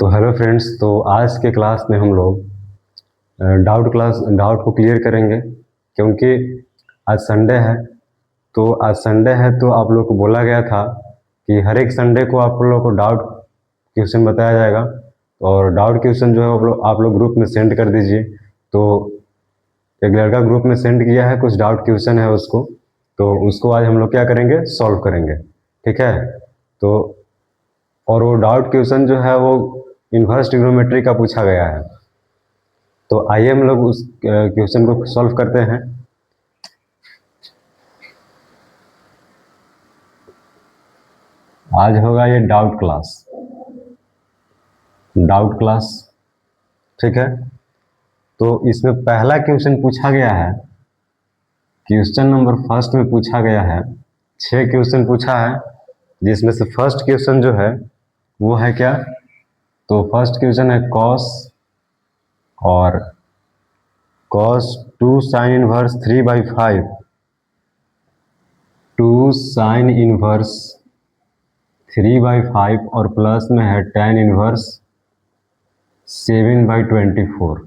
तो hello friends, तो आज के क्लास में हम लोग डाउट को क्लियर करेंगे। क्योंकि आज संडे है, तो आज संडे है तो आप लोग को बोला गया था कि हर एक संडे को आप लोग को डाउट क्वेश्चन बताया जाएगा। और डाउट क्वेश्चन जो है आप लोग ग्रुप में सेंड कर दीजिए। तो एक लड़का ग्रुप में सेंड किया है, कुछ डाउट क्वेश्चन है उसको, तो उसको आज हम लोग क्या करेंगे, सॉल्व करेंगे। ठीक है। तो और वो डाउट क्वेश्चन जो है वो इन्वर्स ट्रिग्नोमेट्री का पूछा गया है। तो आइए हम लोग उस क्वेश्चन को सॉल्व करते हैं। आज होगा ये डाउट क्लास। ठीक है। तो इसमें पहला क्वेश्चन पूछा गया है, क्वेश्चन नंबर फर्स्ट में पूछा गया है। 6 क्वेश्चन पूछा है, जिसमें से फर्स्ट क्वेश्चन जो है वो है क्या, तो फर्स्ट क्वेश्चन है cos 2 sin inverse 3/5 2 sin inverse 3/5 और प्लस में है tan इनवर्स 7/24।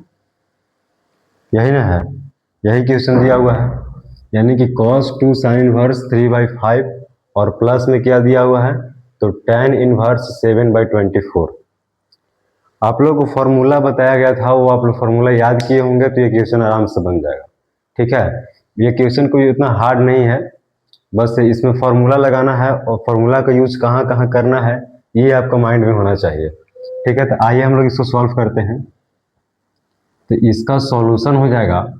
यही ना है, यही क्वेश्चन दिया हुआ है। यानी कि cos 2 sin इनवर्स 3/5 और प्लस में क्या दिया हुआ है, तो tan इनवर्स 7/24। आप लोग को फॉर्मूला बताया गया था, वो आप लोग फॉर्मूला याद किए होंगे तो ये क्वेश्चन आराम से बन जाएगा। ठीक है। ये क्वेश्चन कोई उतना हार्ड नहीं है, बस इसमें फॉर्मूला लगाना है और फॉर्मूला का यूज कहाँ कहाँ करना है ये आपका माइंड में होना चाहिए। ठीक है। तो आइए हम लोग इसको सॉल्व करते हैं। तो इसका सॉल्यूशन हो जाएगा,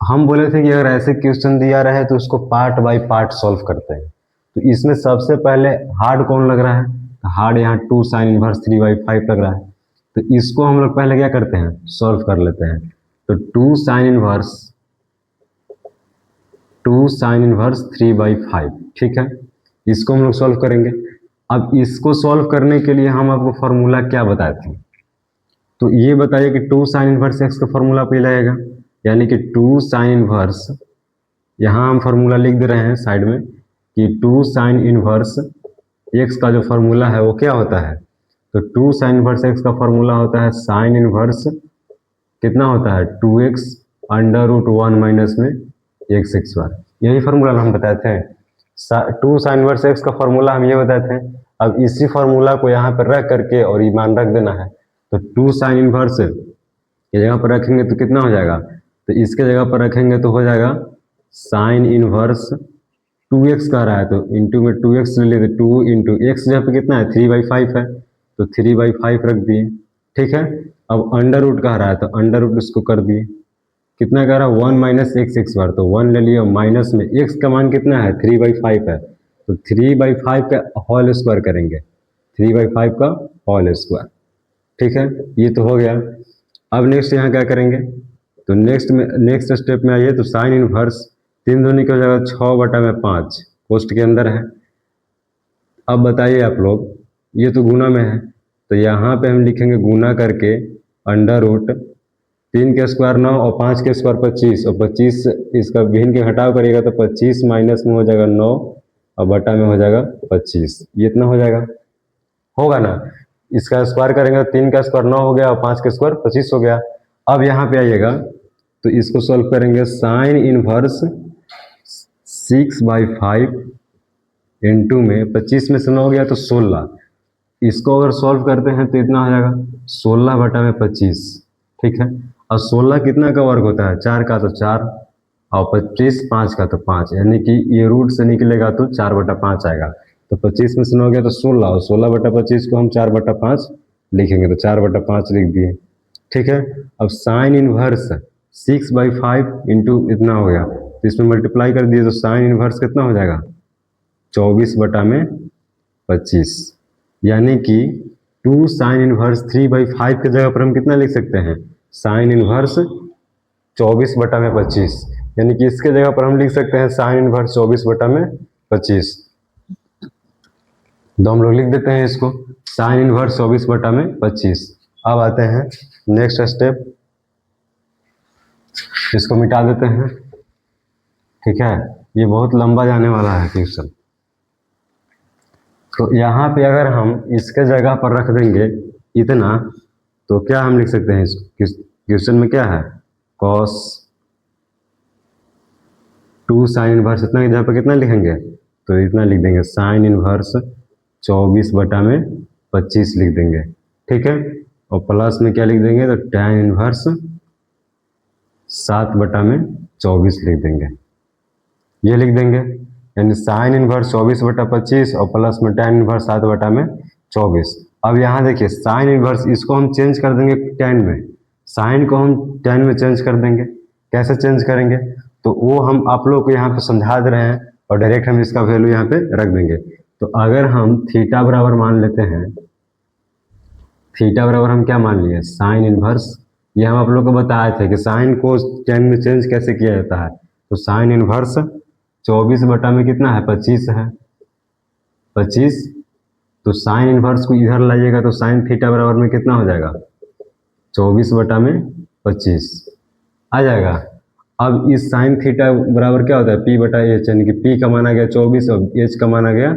हम बोले थे कि अगर ऐसे क्वेश्चन दिया रहे तो उसको पार्ट बाय पार्ट सॉल्व करते हैं। तो इसमें सबसे पहले हार्ड कौन लग रहा है, हार्ड यहाँ 2 sin इनवर्स 3/5 लग रहा है। तो इसको हम लोग पहले क्या करते हैं, सॉल्व कर लेते हैं। तो 2 sin इनवर्स 3/5। ठीक है, इसको हम लोग सॉल्व करेंगे। अब इसको सॉल्व करने के लिए हम आपको फॉर्मूला क्या बताए थे, तो ये बताइए कि 2 sin इनवर्स x का फॉर्मूला पे लगेगा। यानी कि 2 sin इनवर्स, यहाँ हम फॉर्मूला लिख दे रहे हैं साइड में कि 2 sin इनवर्स x का जो फॉर्मूला है वो क्या होता है, तो 2 sin इनवर्स x का फॉर्मूला होता है sin इनवर्स कितना होता है 2x √1 माइनस में x²। यही फॉर्मूला हम बताए थे। 2 sin इनवर्स x का फॉर्मूला हम ये बताए थे। अब इसी फॉर्मूला को यहाँ पर रख करके और ये मान रख देना है। तो 2 sin इनवर्स ये जगह पर रखेंगे तो कितना हो जाएगा, तो इसके जगह पर रखेंगे तो हो जाएगा sin इनवर्स 2x कह रहा है तो इंटू में 2x ले लेते, 2 इंटू एक्स जहाँ पे कितना है 3/5 है तो 3/5 रख दिए। ठीक है। अब अंडर रूट कह रहा है तो अंडर रूट उसको कर दिए। कितना कह रहा है 1 माइनस x² तो 1 ले लिया, माइनस में x का मान कितना है 3/5 है तो 3/5 का होल स्क्वायर करेंगे, 3/5 का होल स्क्वायर। ठीक है, ये तो हो गया। अब नेक्स्ट यहाँ क्या करेंगे, तो नेक्स्ट स्टेप में आइए। तो साइन इनवर्स 3 दूनी की जगह 6/5 पोस्ट के अंदर है। अब बताइए आप लोग, ये तो गुना में है तो यहाँ पे हम लिखेंगे गुना करके अंडर रूट 3 के स्क्वायर 9 और 5 के स्क्वायर 25 और 25 इसका भिन्न के घटाव करिएगा तो 25 माइनस में हो जाएगा 9 और बटा में हो जाएगा 25। ये इतना हो जाएगा, होगा ना। इसका स्क्वायर करेंगे तो 3 का स्क्वायर 9 हो गया और 5 का स्क्वायर 25 हो गया। अब यहाँ पे आइएगा तो इसको सॉल्व करेंगे साइन इनवर्स 6/5 इंटू में 25 में से 9 हो गया तो 16। इसको अगर सॉल्व करते हैं तो इतना हो जाएगा 16/25। ठीक है। और 16 कितना का वर्ग होता है, 4 का तो 4 और 25 5 का तो 5, यानी कि ये रूट से निकलेगा तो 4/5 आएगा। तो 25 में से 9 हो गया तो 16 और 16/25 को हम 4/5 लिखेंगे तो 4/5 लिख दिए। ठीक है। अब साइन इनवर्स 6/5 इंटू इतना हो गया तो इसमें मल्टीप्लाई कर दिए तो साइन इनवर्स कितना हो जाएगा 24/25। यानी कि 2 साइन इनवर्स 3/5 की जगह पर हम कितना लिख सकते हैं, साइन इनवर्स 24/25। यानी कि इसके जगह पर हम लिख सकते हैं साइन इनवर्स 24/25। तो हम लोग लिख देते हैं इसको साइन इनवर्स 24/25। अब आते हैं नेक्स्ट स्टेप, इसको मिटा देते हैं। ठीक है, ये बहुत लंबा जाने वाला है क्वेश्चन। तो यहाँ पे अगर हम इसके जगह पर रख देंगे इतना, तो क्या हम लिख सकते हैं क्वेश्चन में क्या है, कॉस 2 साइन इनवर्स इतना, यहाँ पर कितना लिखेंगे, तो इतना लिख देंगे साइन इनवर्स 24/25 लिख देंगे, ठीक है। और प्लस में क्या लिख देंगे, तो tan इनवर्स 7/24 लिख देंगे, ये लिख देंगे। यानी साइन इनवर्स 24/25 और प्लस में tan इनवर्स 7/24। अब यहाँ देखिए साइन इनवर्स इसको हम चेंज कर देंगे tan में, साइन को हम tan में चेंज कर देंगे। कैसे चेंज करेंगे, तो वो हम आप लोग को यहाँ पे समझा दे रहे हैं और डायरेक्ट हम इसका वैल्यू यहाँ पे रख देंगे। तो अगर हम थीटा बराबर मान लेते हैं, थीटा बराबर हम क्या मान लिए, साइन इनवर्स, ये हम आप लोग को बताए थे कि साइन को tan में चेंज कैसे किया जाता है। तो साइन इनवर्स 24 में कितना है, 25 है, 25। तो साइन इनवर्स को इधर लाइएगा तो साइन थीटा बराबर में कितना हो जाएगा, 24/25 आ जाएगा। अब इस साइन थीटा बराबर क्या होता है, P/H, यानी कि P का मान आ गया 24 और H का मान आ गया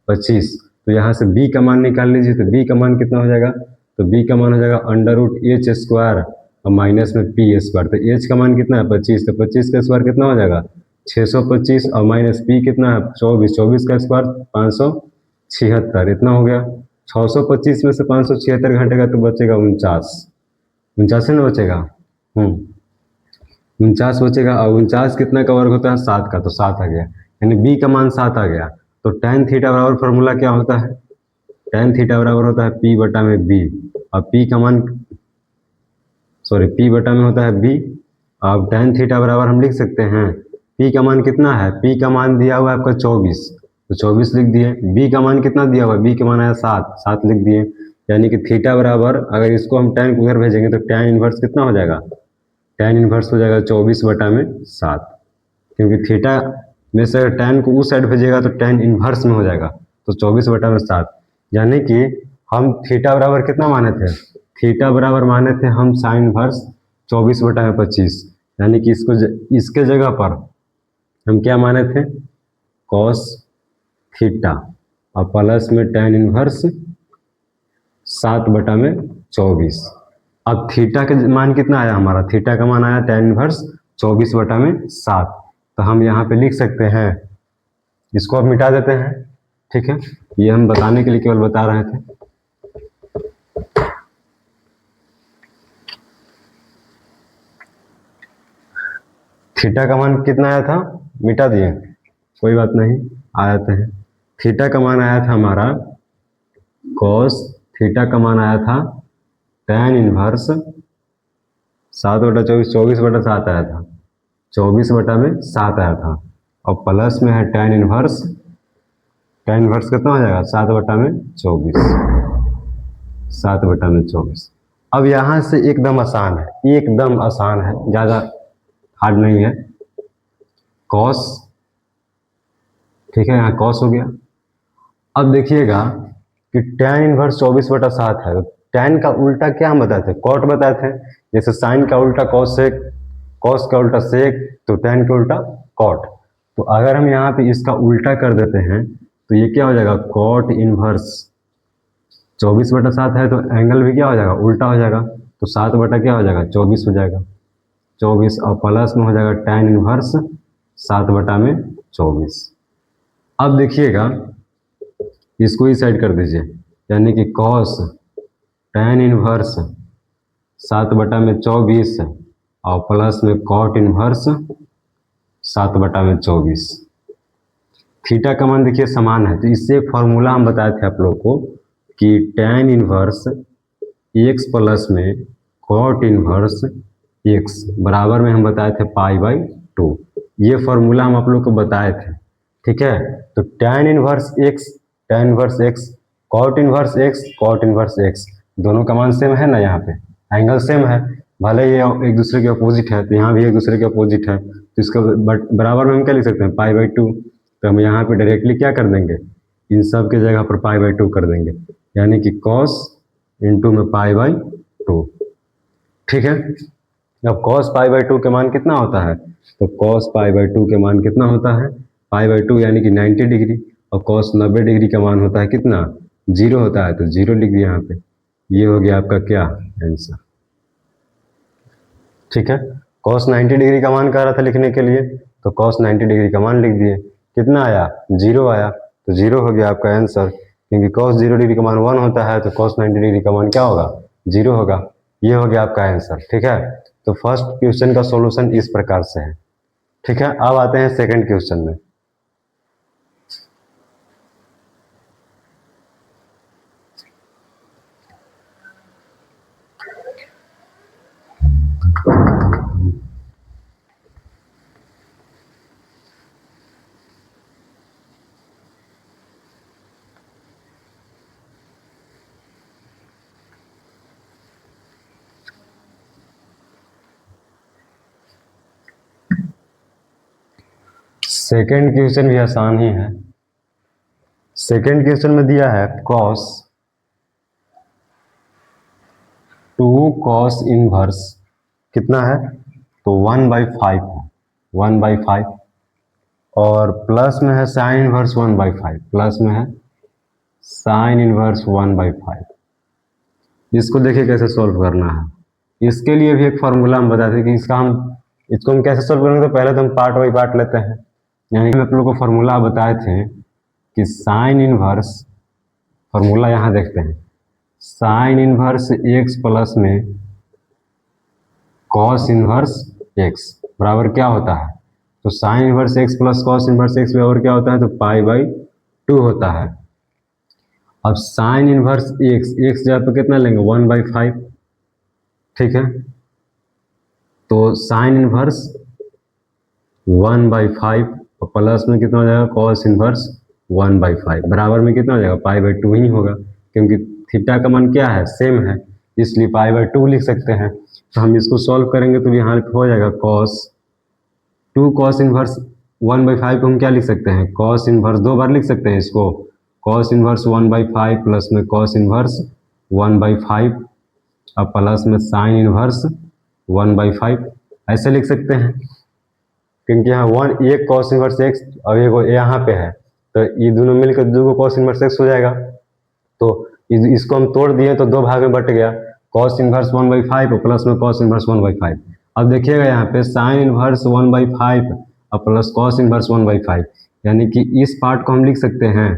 25। तो यहाँ से B का मान निकाल लीजिए, तो B का मान कितना हो जाएगा, तो B का मान हो जाएगा √H² और माइनस में P²। तो H का मान कितना है 25, तो 25 का स्क्वायर कितना हो जाएगा 625 और माइनस P कितना है 24, 24 का स्क्वायर 576, इतना हो गया। 625 में से 576 घटेगा तो बचेगा 49, 49 ना बचेगा, 49 बचेगा। और 49 कितना का वर्ग होता है, 7 का, तो 7 आ गया, यानी B का मान 7 आ गया। तो tan थीटा बराबर फॉर्मूला क्या होता है, tan थीटा बराबर होता है P/B, और P का मान P बटा में होता है B। अब tan थीटा बराबर हम लिख सकते हैं, P का मान कितना है, P का मान दिया हुआ है आपका 24, तो 24 लिख दिए। B का मान कितना दिया हुआ है, B का मान आया 7, 7 लिख दिए। यानी कि थीटा बराबर, अगर इसको हम tan को उधर भेजेंगे तो tan इनवर्स कितना हो जाएगा, tan इनवर्स हो जाएगा 24/7, क्योंकि थीटा में से tan को उस साइड भेजिएगा तो tan इनवर्स में हो जाएगा, तो 24/7। यानी कि हम थीटा बराबर कितना माने थे, थीटा बराबर माने थे हम साइन इनवर्स 24/25, यानी कि इसके जगह पर हम क्या माने थे, कॉस थीटा और प्लस में tan इनवर्स 7/24। अब थीटा का मान कितना आया हमारा, थीटा का मान आया tan इनवर्स 24/7। तो हम यहाँ पे लिख सकते हैं, इसको अब मिटा देते हैं, ठीक है, ये हम बताने के लिए केवल बता रहे थे। थीटा का मान कितना आया था, मिटा दिए, कोई बात नहीं, आ जाते हैं। थीटा का मान आया था हमारा कॉस, थीटा का मान आया था tan इनवर्स 7/24, 24/7 आया था, 24/7 आया था। और प्लस में है tan इनवर्स कितना हो जाएगा 7/24, 7/24। अब यहाँ से एकदम आसान है, एकदम आसान है, ज़्यादा हार्ड नहीं है। कॉस, ठीक है, यहाँ कॉस हो गया। अब देखिएगा कि tan इनवर्स 24/7 है, तो tan का उल्टा क्या हम बताए थे, कॉट बताए थे। जैसे साइन का उल्टा कॉस सेक, कॉस का उल्टा सेक, तो tan का उल्टा कॉट। तो अगर हम यहाँ पे इसका उल्टा कर देते हैं तो ये क्या हो जाएगा, कॉट इनवर्स 24/7 है, तो एंगल भी क्या हो जाएगा, उल्टा हो जाएगा, तो 7 बटा क्या हो जाएगा 24 हो जाएगा, 24 और प्लस में हो जाएगा tan इनवर्स 7/24। अब देखिएगा इसको ही साइड कर दीजिए, यानी कि कॉस tan इनवर्स 7/24 और प्लस में कॉट इनवर्स 7/24। थीटा का मान देखिए समान है, तो इससे फॉर्मूला हम बताए थे आप लोग को कि tan इनवर्स x प्लस में कॉट इनवर्स x बराबर में हम बताए थे π/2। ये फॉर्मूला हम आप लोग को बताए थे, ठीक है। तो tan inverse x, cot inverse x, दोनों का मान सेम है ना, यहाँ पे एंगल सेम है, भले ये एक दूसरे के अपोजिट है, तो यहाँ भी एक दूसरे के अपोजिट है, तो इसका बराबर में हम क्या लिख सकते हैं π/2। तो हम यहाँ पे डायरेक्टली क्या कर देंगे, इन सब के जगह पर π/2 कर देंगे, यानी कि cos इंटू में π/2, ठीक है। अब cos π/2 के मान कितना होता है, तो cos π/2 के मान कितना होता है, π/2 यानी कि 90 डिग्री, और cos 90 डिग्री का मान होता है कितना, 0 होता है, तो 0 लिख दिया यहाँ पे, ये हो गया आपका क्या आंसर। ठीक है, cos 90 डिग्री का मान कह रहा था लिखने के लिए, तो cos 90 डिग्री का मान लिख दिए। कितना आया? 0 आया, तो 0 हो गया आपका आंसर, क्योंकि cos 0 डिग्री का मान 1 होता है, तो cos 90 डिग्री का मान क्या होगा? 0 होगा। ये हो गया आपका आंसर। ठीक है, तो फर्स्ट क्वेश्चन का सॉल्यूशन इस प्रकार से है। ठीक है, अब आते हैं सेकंड क्वेश्चन में। सेकंड क्वेश्चन भी आसान ही है। सेकंड क्वेश्चन में दिया है cos 2 cos इनवर्स कितना है? तो 1/5 है, 1/5, और प्लस में है साइन इनवर्स 1/5, प्लस में है साइन इनवर्स 1/5। इसको देखिए कैसे सॉल्व करना है। इसके लिए भी एक फॉर्मूला हम बताते हैं कि इसको हम कैसे सॉल्व करेंगे। तो पहले तो हम पार्ट बाई पार्ट लेते हैं। यानी हम आप लोगों को फॉर्मूला बताए थे कि साइन इनवर्स, फॉर्मूला यहाँ देखते हैं, साइन इनवर्स एक्स प्लस में कॉस इनवर्स एक्स बराबर क्या होता है? तो sine inverse x plus cos inverse x बराबर क्या होता है? तो π/2 होता है। अब साइन इनवर्स एक्स जगह पे कितना लेंगे? 1/5। ठीक है, तो साइन इनवर्स 1/5 और प्लस में कितना हो जाएगा? कॉस इनवर्स 1/5 बराबर में कितना हो जाएगा? π/2 ही होगा, क्योंकि थीटा का मान क्या है? सेम है, इसलिए π/2 लिख सकते हैं। तो हम इसको सॉल्व करेंगे तो यहाँ पे हो जाएगा cos इनवर्स 1/5 को हम क्या लिख सकते हैं? cos इनवर्स 2 बार लिख सकते हैं इसको, cos इनवर्स 1/5 प्लस में cos इनवर्स 1/5 और प्लस में साइन इनवर्स 1/5 ऐसे लिख सकते हैं। क्योंकि यहाँ एक cos इनवर्स एक्स और एक यहाँ पे है, तो ये दोनों मिलकर 2 cos इनवर्स एक्स हो जाएगा। तो इसको हम तोड़ दिए तो 2 भाग में बट गया, cos इनवर्स 1/5 प्लस में cos इनवर्स 1/5। अब देखिएगा यहाँ पे साइन इनवर्स 1/5 और प्लस cos इनवर्स 1/5, यानी कि इस पार्ट को हम लिख सकते हैं,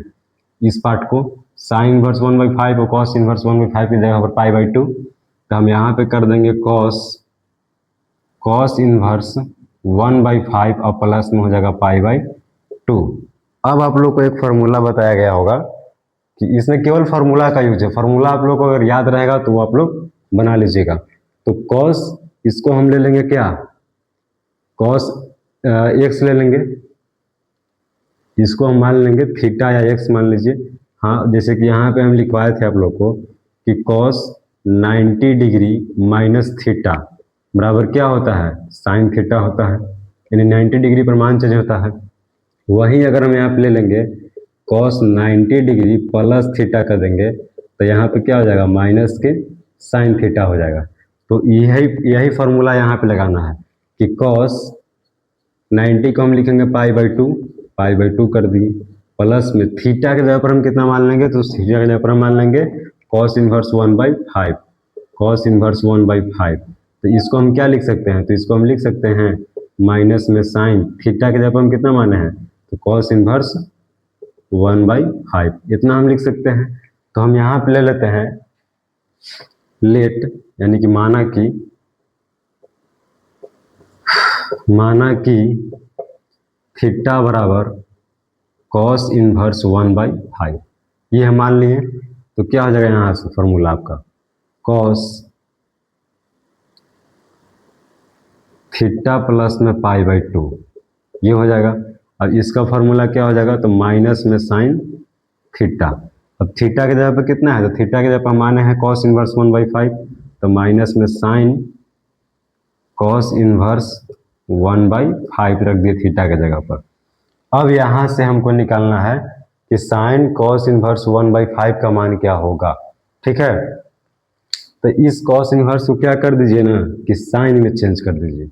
इस पार्ट को साइन इनवर्स 1/5 और cos इनवर्स 1/5 की जगह पर π/2। तो हम यहाँ पे कर देंगे cos इनवर्स 1/5 और प्लस में हो जाएगा π/2। अब आप लोग को एक फार्मूला बताया गया होगा कि इसमें केवल फार्मूला का यूज है। फार्मूला आप लोग को अगर याद रहेगा तो आप लोग बना लीजिएगा। तो cos इसको हम ले लेंगे क्या? cos x ले लेंगे, इसको हम मान लेंगे थीटा या x मान लीजिए। हाँ, जैसे कि यहाँ पे हम लिखवाए थे आप लोग को कि cos 90 डिग्री माइनस थीटा बराबर क्या होता है? साइन थीटा होता है, यानी 90 डिग्री पर मान चेंज होता है। वही अगर हम यहाँ पे ले लेंगे cos 90 डिग्री प्लस थीटा कर देंगे तो यहाँ पे क्या हो जाएगा? माइनस के साइन थीटा हो जाएगा। तो यही फार्मूला यहाँ पे लगाना है कि cos 90 को हम लिखेंगे π/2 कर दिए, प्लस में थीटा के जगह पर हम कितना मान लेंगे? तो थीटा के जगह पर हम मान लेंगे cos इनवर्स 1/5, cos इनवर्स 1/5। तो इसको हम क्या लिख सकते हैं? तो इसको हम लिख सकते हैं माइनस में साइन थीटा के जगह पर हम कितना माने हैं? तो cos इनवर्स 1/5 इतना हम लिख सकते हैं। तो हम यहाँ पे ले लेते हैं लेट, यानी कि माना कि थीटा बराबर cos इनवर्स 1/5, ये हम मान लिए। तो क्या हो जाएगा यहाँ से फॉर्मूला आपका? cos थीटा प्लस में π/2 ये हो जाएगा। अब इसका फॉर्मूला क्या हो जाएगा? तो माइनस में साइन थीटा। अब थीटा की जगह पर कितना है? तो थीटा की जगह पर माने हैं cos इनवर्स 1/5, तो माइनस में साइन cos इनवर्स 1/5 रख दिए थीटा की जगह पर। अब यहाँ से हमको निकालना है कि साइन cos इनवर्स 1/5 का मान क्या होगा। ठीक है, तो इस cos इनवर्स को क्या कर दीजिए ना कि साइन में चेंज कर दीजिए,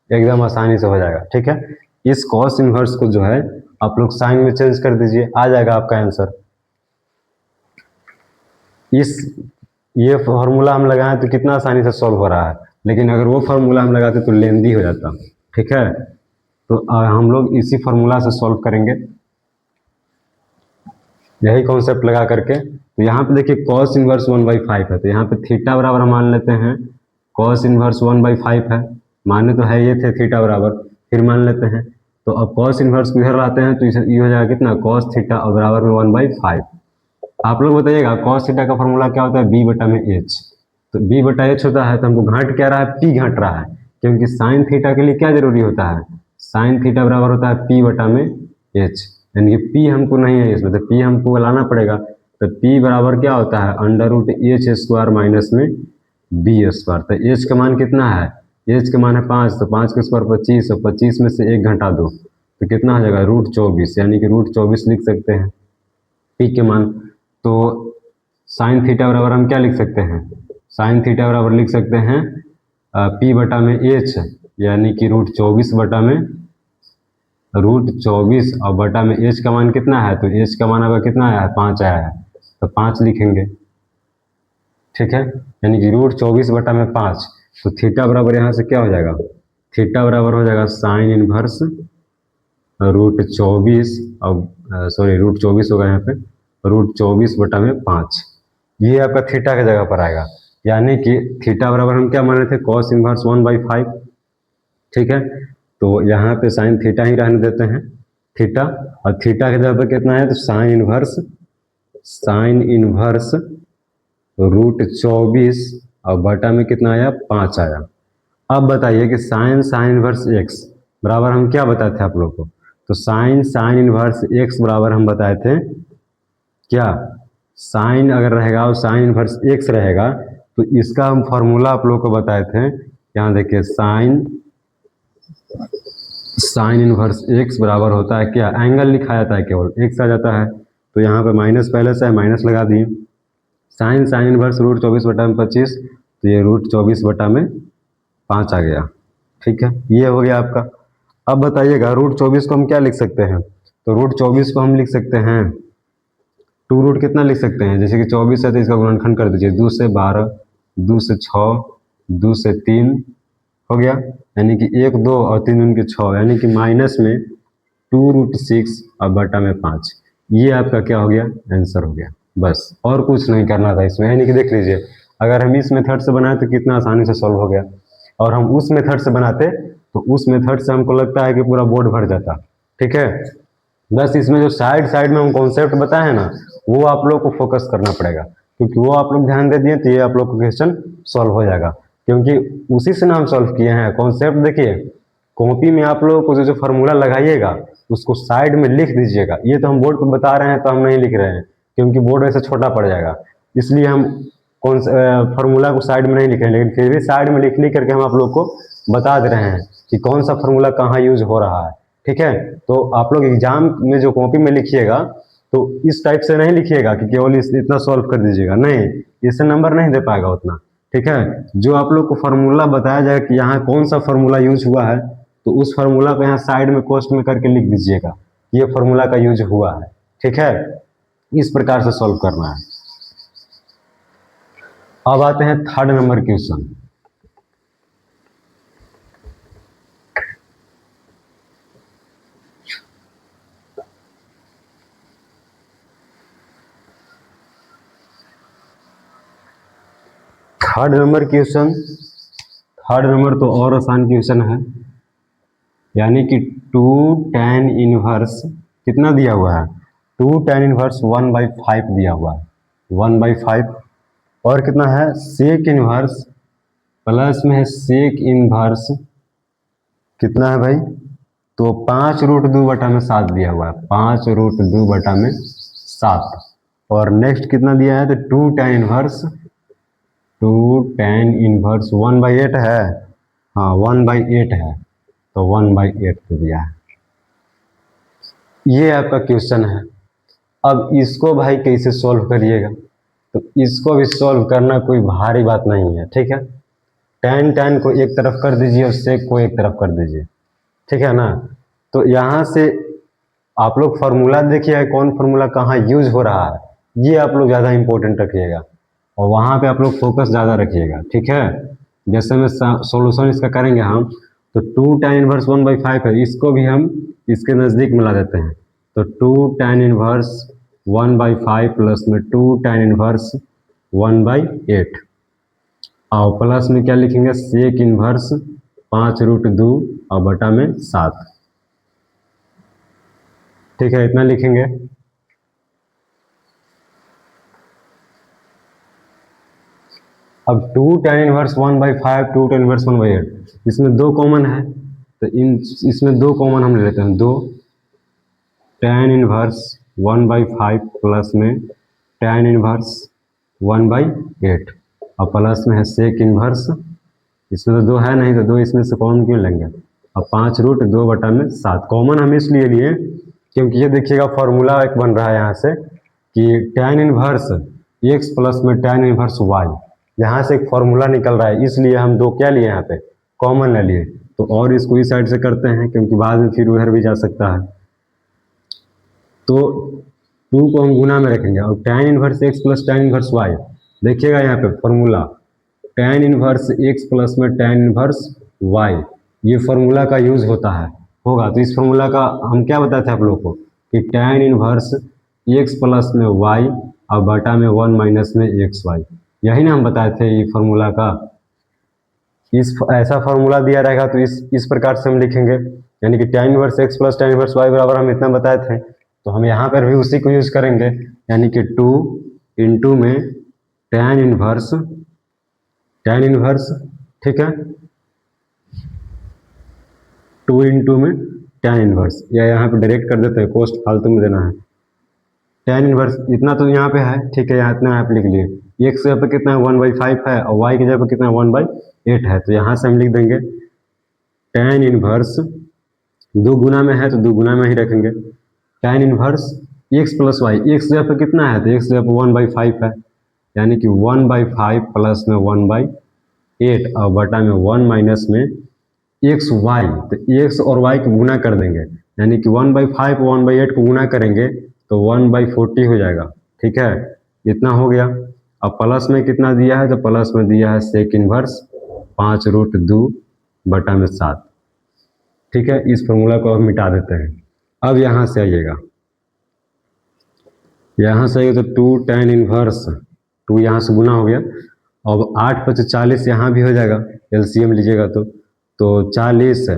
एकदम आसानी से हो जाएगा। ठीक है, इस cos इनवर्स को जो है आप लोग साइन में चेंज कर दीजिए, आ जाएगा आपका आंसर। इस ये फार्मूला हम लगाएं तो कितना आसानी से सॉल्व हो रहा है, लेकिन अगर वो फार्मूला हम लगाते तो लेंदी हो जाता। ठीक है, तो हम लोग इसी फार्मूला से सॉल्व करेंगे, यही कॉन्सेप्ट लगा करके। तो यहाँ पे देखिए cos इनवर्स 1/5 है, तो यहाँ पे थीटा बराबर हम मान लेते हैं cos इनवर्स 1/5 है, माने तो है ये थे थीटा बराबर, फिर मान लेते हैं। तो अब cos इनवर्स इधर लाते हैं तो ये हो जाएगा कितना cos थीटा और बराबर में 1/5। आप लोग बताइएगा cos थीटा का फॉर्मूला क्या होता है, b बटा में h। तो b बटा h होता है, तो हमको घट क्या रहा है, p घट रहा है, क्योंकि साइन थीटा के लिए क्या जरूरी होता है, साइन थीटा बराबर होता है p बटा में h, यानी कि p हमको नहीं है इसमें, तो p हमको लाना पड़ेगा। तो p बराबर क्या होता है, अंडर रूट h² माइनस में b²। तो h का मान कितना है, h का मान है 5, तो 5 के स्क्वायर 25, और 25 में से 1 घटा दो तो कितना हो जाएगा, √24, यानी कि √24 लिख सकते हैं p के मान। तो साइन थीटा बराबर हम क्या लिख सकते हैं, साइन थीटा बराबर लिख सकते हैं p बटा में h, यानी कि √24 बटा में √24 और बटा में h का मान कितना है, तो h का मान अगर कितना आया है, 5 आया है, तो 5 लिखेंगे। ठीक है, यानी कि √24 बटा में 5, तो थीटा बराबर यहाँ से क्या हो जाएगा, थीटा बराबर हो जाएगा साइन इनवर्स √24 और सॉरी √24 होगा यहाँ पे, √24 बटा में 5, ये आपका थीटा की जगह पर आएगा। यानी कि थीटा बराबर हम क्या मान रहे थे, cos इनवर्स 1/5। ठीक है, तो यहाँ पे साइन थीटा ही रहने देते हैं, थीटा, और थीटा की जगह पर कितना है, तो साइन इनवर्स √24 और बटा में कितना आया, 5 आया। अब बताइए कि साइन इनवर्स x बराबर हम क्या बताए थे आप लोग को, तो साइन इनवर्स x बराबर हम बताए थे क्या, साइन अगर रहेगा और साइन इनवर्स x रहेगा तो इसका हम फॉर्मूला आप लोग को बताए थे। यहाँ देखिए साइन इनवर्स x बराबर होता है क्या, एंगल लिखा जाता है, केवल x आ जाता है, तो यहाँ पे माइनस पहले से है, माइनस लगा दिए। साइन इनवर्स √24 बटा में 25, तो ये √24 बटा में 5 आ गया। ठीक है, ये हो गया आपका। अब बताइएगा √24 को हम क्या लिख सकते हैं, तो √24 को हम लिख सकते हैं 2 कितना लिख सकते हैं, जैसे कि 24 है तो इसका गुणनखंड कर दीजिए, 2 से 12, 2 से 6, 2 से 3 हो गया, यानी कि 1 2 और 3 उनके 6, यानी कि माइनस में 2√6 और बटा में 5, ये आपका क्या हो गया, आंसर हो गया। बस और कुछ नहीं करना था इसमें, यानी कि देख लीजिए अगर हम इस मेथड से बनाए तो कितना आसानी से सॉल्व हो गया, और हम उस मेथड से बनाते तो उस मेथड से हमको लगता है कि पूरा बोर्ड भर जाता। ठीक है, बस इसमें जो साइड में हम कॉन्सेप्ट बताए हैं ना, वो आप लोग को फोकस करना पड़ेगा, क्योंकि वो आप लोग ध्यान दे दिए तो ये आप लोग को क्वेश्चन सॉल्व हो जाएगा, क्योंकि उसी से ना हम सॉल्व किए हैं। कॉन्सेप्ट देखिए, कॉपी में आप लोगों को जो फार्मूला लगाइएगा उसको साइड में लिख दीजिएगा। ये तो हम बोर्ड पर बता रहे हैं तो हम नहीं लिख रहे हैं, क्योंकि बोर्ड वैसे छोटा पड़ जाएगा, इसलिए हम कौन फार्मूला को साइड में नहीं लिख रहे हैं, लेकिन फिर भी साइड में लिख करके हम आप लोग को बता दे रहे हैं कि कौन सा फार्मूला कहाँ यूज हो रहा है। ठीक है, तो आप लोग एग्जाम में जो कॉपी में लिखिएगा तो इस टाइप से नहीं लिखिएगा कि केवल इतना सॉल्व कर दीजिएगा, नहीं, इससे नंबर नहीं दे पाएगा उतना। ठीक है, जो आप लोग को फार्मूला बताया जाए कि यहाँ कौन सा फार्मूला यूज हुआ है, तो उस फार्मूला को यहाँ साइड में कोष्ट में करके लिख दीजिएगा, ये फार्मूला का यूज हुआ है। ठीक है, इस प्रकार से सॉल्व करना है। अब आते हैं 3rd number question. Third number तो और आसान क्वेश्चन है, यानी कि 2 tan इनवर्स कितना दिया हुआ है, 2 tan इनवर्स 1/5 दिया हुआ है, 1/5, और कितना है सेक इनवर्स प्लस में है सेक इनवर्स कितना है भाई, तो 5√2 बटा में 7 दिया हुआ है, 5√2 बटा में 7, और नेक्स्ट कितना दिया है, तो 2 tan इनवर्स 1/8 है, हाँ 1/8 है, तो 1/8 तो दिया है। ये आपका क्वेश्चन है। अब इसको भाई कैसे सॉल्व करिएगा, तो इसको भी सॉल्व करना कोई भारी बात नहीं है। ठीक है, tan को एक तरफ कर दीजिए और सेक को एक तरफ कर दीजिए, ठीक है ना। तो यहाँ से आप लोग फार्मूला देखिए कौन फार्मूला कहाँ यूज हो रहा है, ये आप लोग ज़्यादा इंपॉर्टेंट रखिएगा। और वहाँ पे आप लोग फोकस ज़्यादा रखिएगा, ठीक है। जैसे में सॉल्यूशन इसका करेंगे हम, तो 2 tan इनवर्स 1/5 है, इसको भी हम इसके नज़दीक मिला देते हैं। तो 2 tan इनवर्स 1/5 प्लस में 2 tan इनवर्स 1/8 और प्लस में क्या लिखेंगे, सेक इनवर्स 5√2 और बटा में 7, ठीक है, इतना लिखेंगे। अब 2 tan इनवर्स 1/5 2 tan इनवर्स 1/8 इसमें दो कॉमन है, तो इसमें दो कॉमन हम ले लेते हैं। 2 tan इनवर्स 1/5 प्लस में tan इनवर्स 1/8 और प्लस में है सेक इनवर्स, इसमें तो 2 है नहीं, तो 2 इसमें से कॉमन क्यों लेंगे। अब 5√2 बटा में 7 कॉमन हम इसलिए लिए क्योंकि ये देखिएगा फॉर्मूला एक बन रहा है यहाँ से कि tan इनवर्स x प्लस में tan इनवर्स y, यहाँ से एक फॉर्मूला निकल रहा है, इसलिए हम 2 क्या लिए यहाँ पे कॉमन ले लिए। तो और इसको इस साइड से करते हैं क्योंकि बाद में फिर उधर भी जा सकता है। तो 2 को हम गुना में रखेंगे और tan inverse x plus tan inverse y, देखिएगा यहाँ पे formula tan inverse x plus में tan इनवर्स y, ये फॉर्मूला का यूज होता है होगा। तो इस फॉर्मूला का हम क्या बताए थे आप लोग को कि tan इनवर्स x प्लस में y और बटा में 1 माइनस में xy, यही ना हम बताए थे ये फॉर्मूला का। इस ऐसा फॉर्मूला दिया रहेगा तो इस प्रकार से हम लिखेंगे, यानी कि tan inverse x plus tan inverse y बराबर हम इतना बताए थे, तो हम यहाँ पर भी उसी को यूज करेंगे, यानी कि 2 इंटू में tan इनवर्स, ठीक है, 2 इंटू में tan इनवर्स, या यहाँ पे डायरेक्ट कर देते हैं, कोस्ट फालतू में देना है। tan इनवर्स इतना तो यहाँ पे है, ठीक है, यहाँ इतना आप लिख लिए, x की जगह पे कितना है 1/5 है और y की जगह पे कितना है 1/8 है, तो यहाँ से हम लिख देंगे tan इनवर्स, 2 गुना में है तो 2 गुना में ही रखेंगे, tan inverse x plus Y, x जगह पे कितना है तो x जगह पे 1/5 है, यानी कि 1/5 प्लस में 1/8 और बटा में 1 माइनस में xy, तो x और y को गुना कर देंगे, यानी कि 1/5 1/8 को गुना करेंगे तो 1/40 हो जाएगा, ठीक है, इतना हो गया। अब प्लस में कितना दिया है, तो प्लस में दिया है सेक इनवर्स 5√2 बटा में 7, ठीक है। इस फॉर्मूला को अब मिटा देते हैं। अब यहाँ से आइएगा, यहाँ से आइएगा तो 2 tan इनवर्स 2 यहाँ से गुना हो गया, अब 8 × 40 यहाँ भी हो जाएगा, एलसीएम लीजिएगा तो 40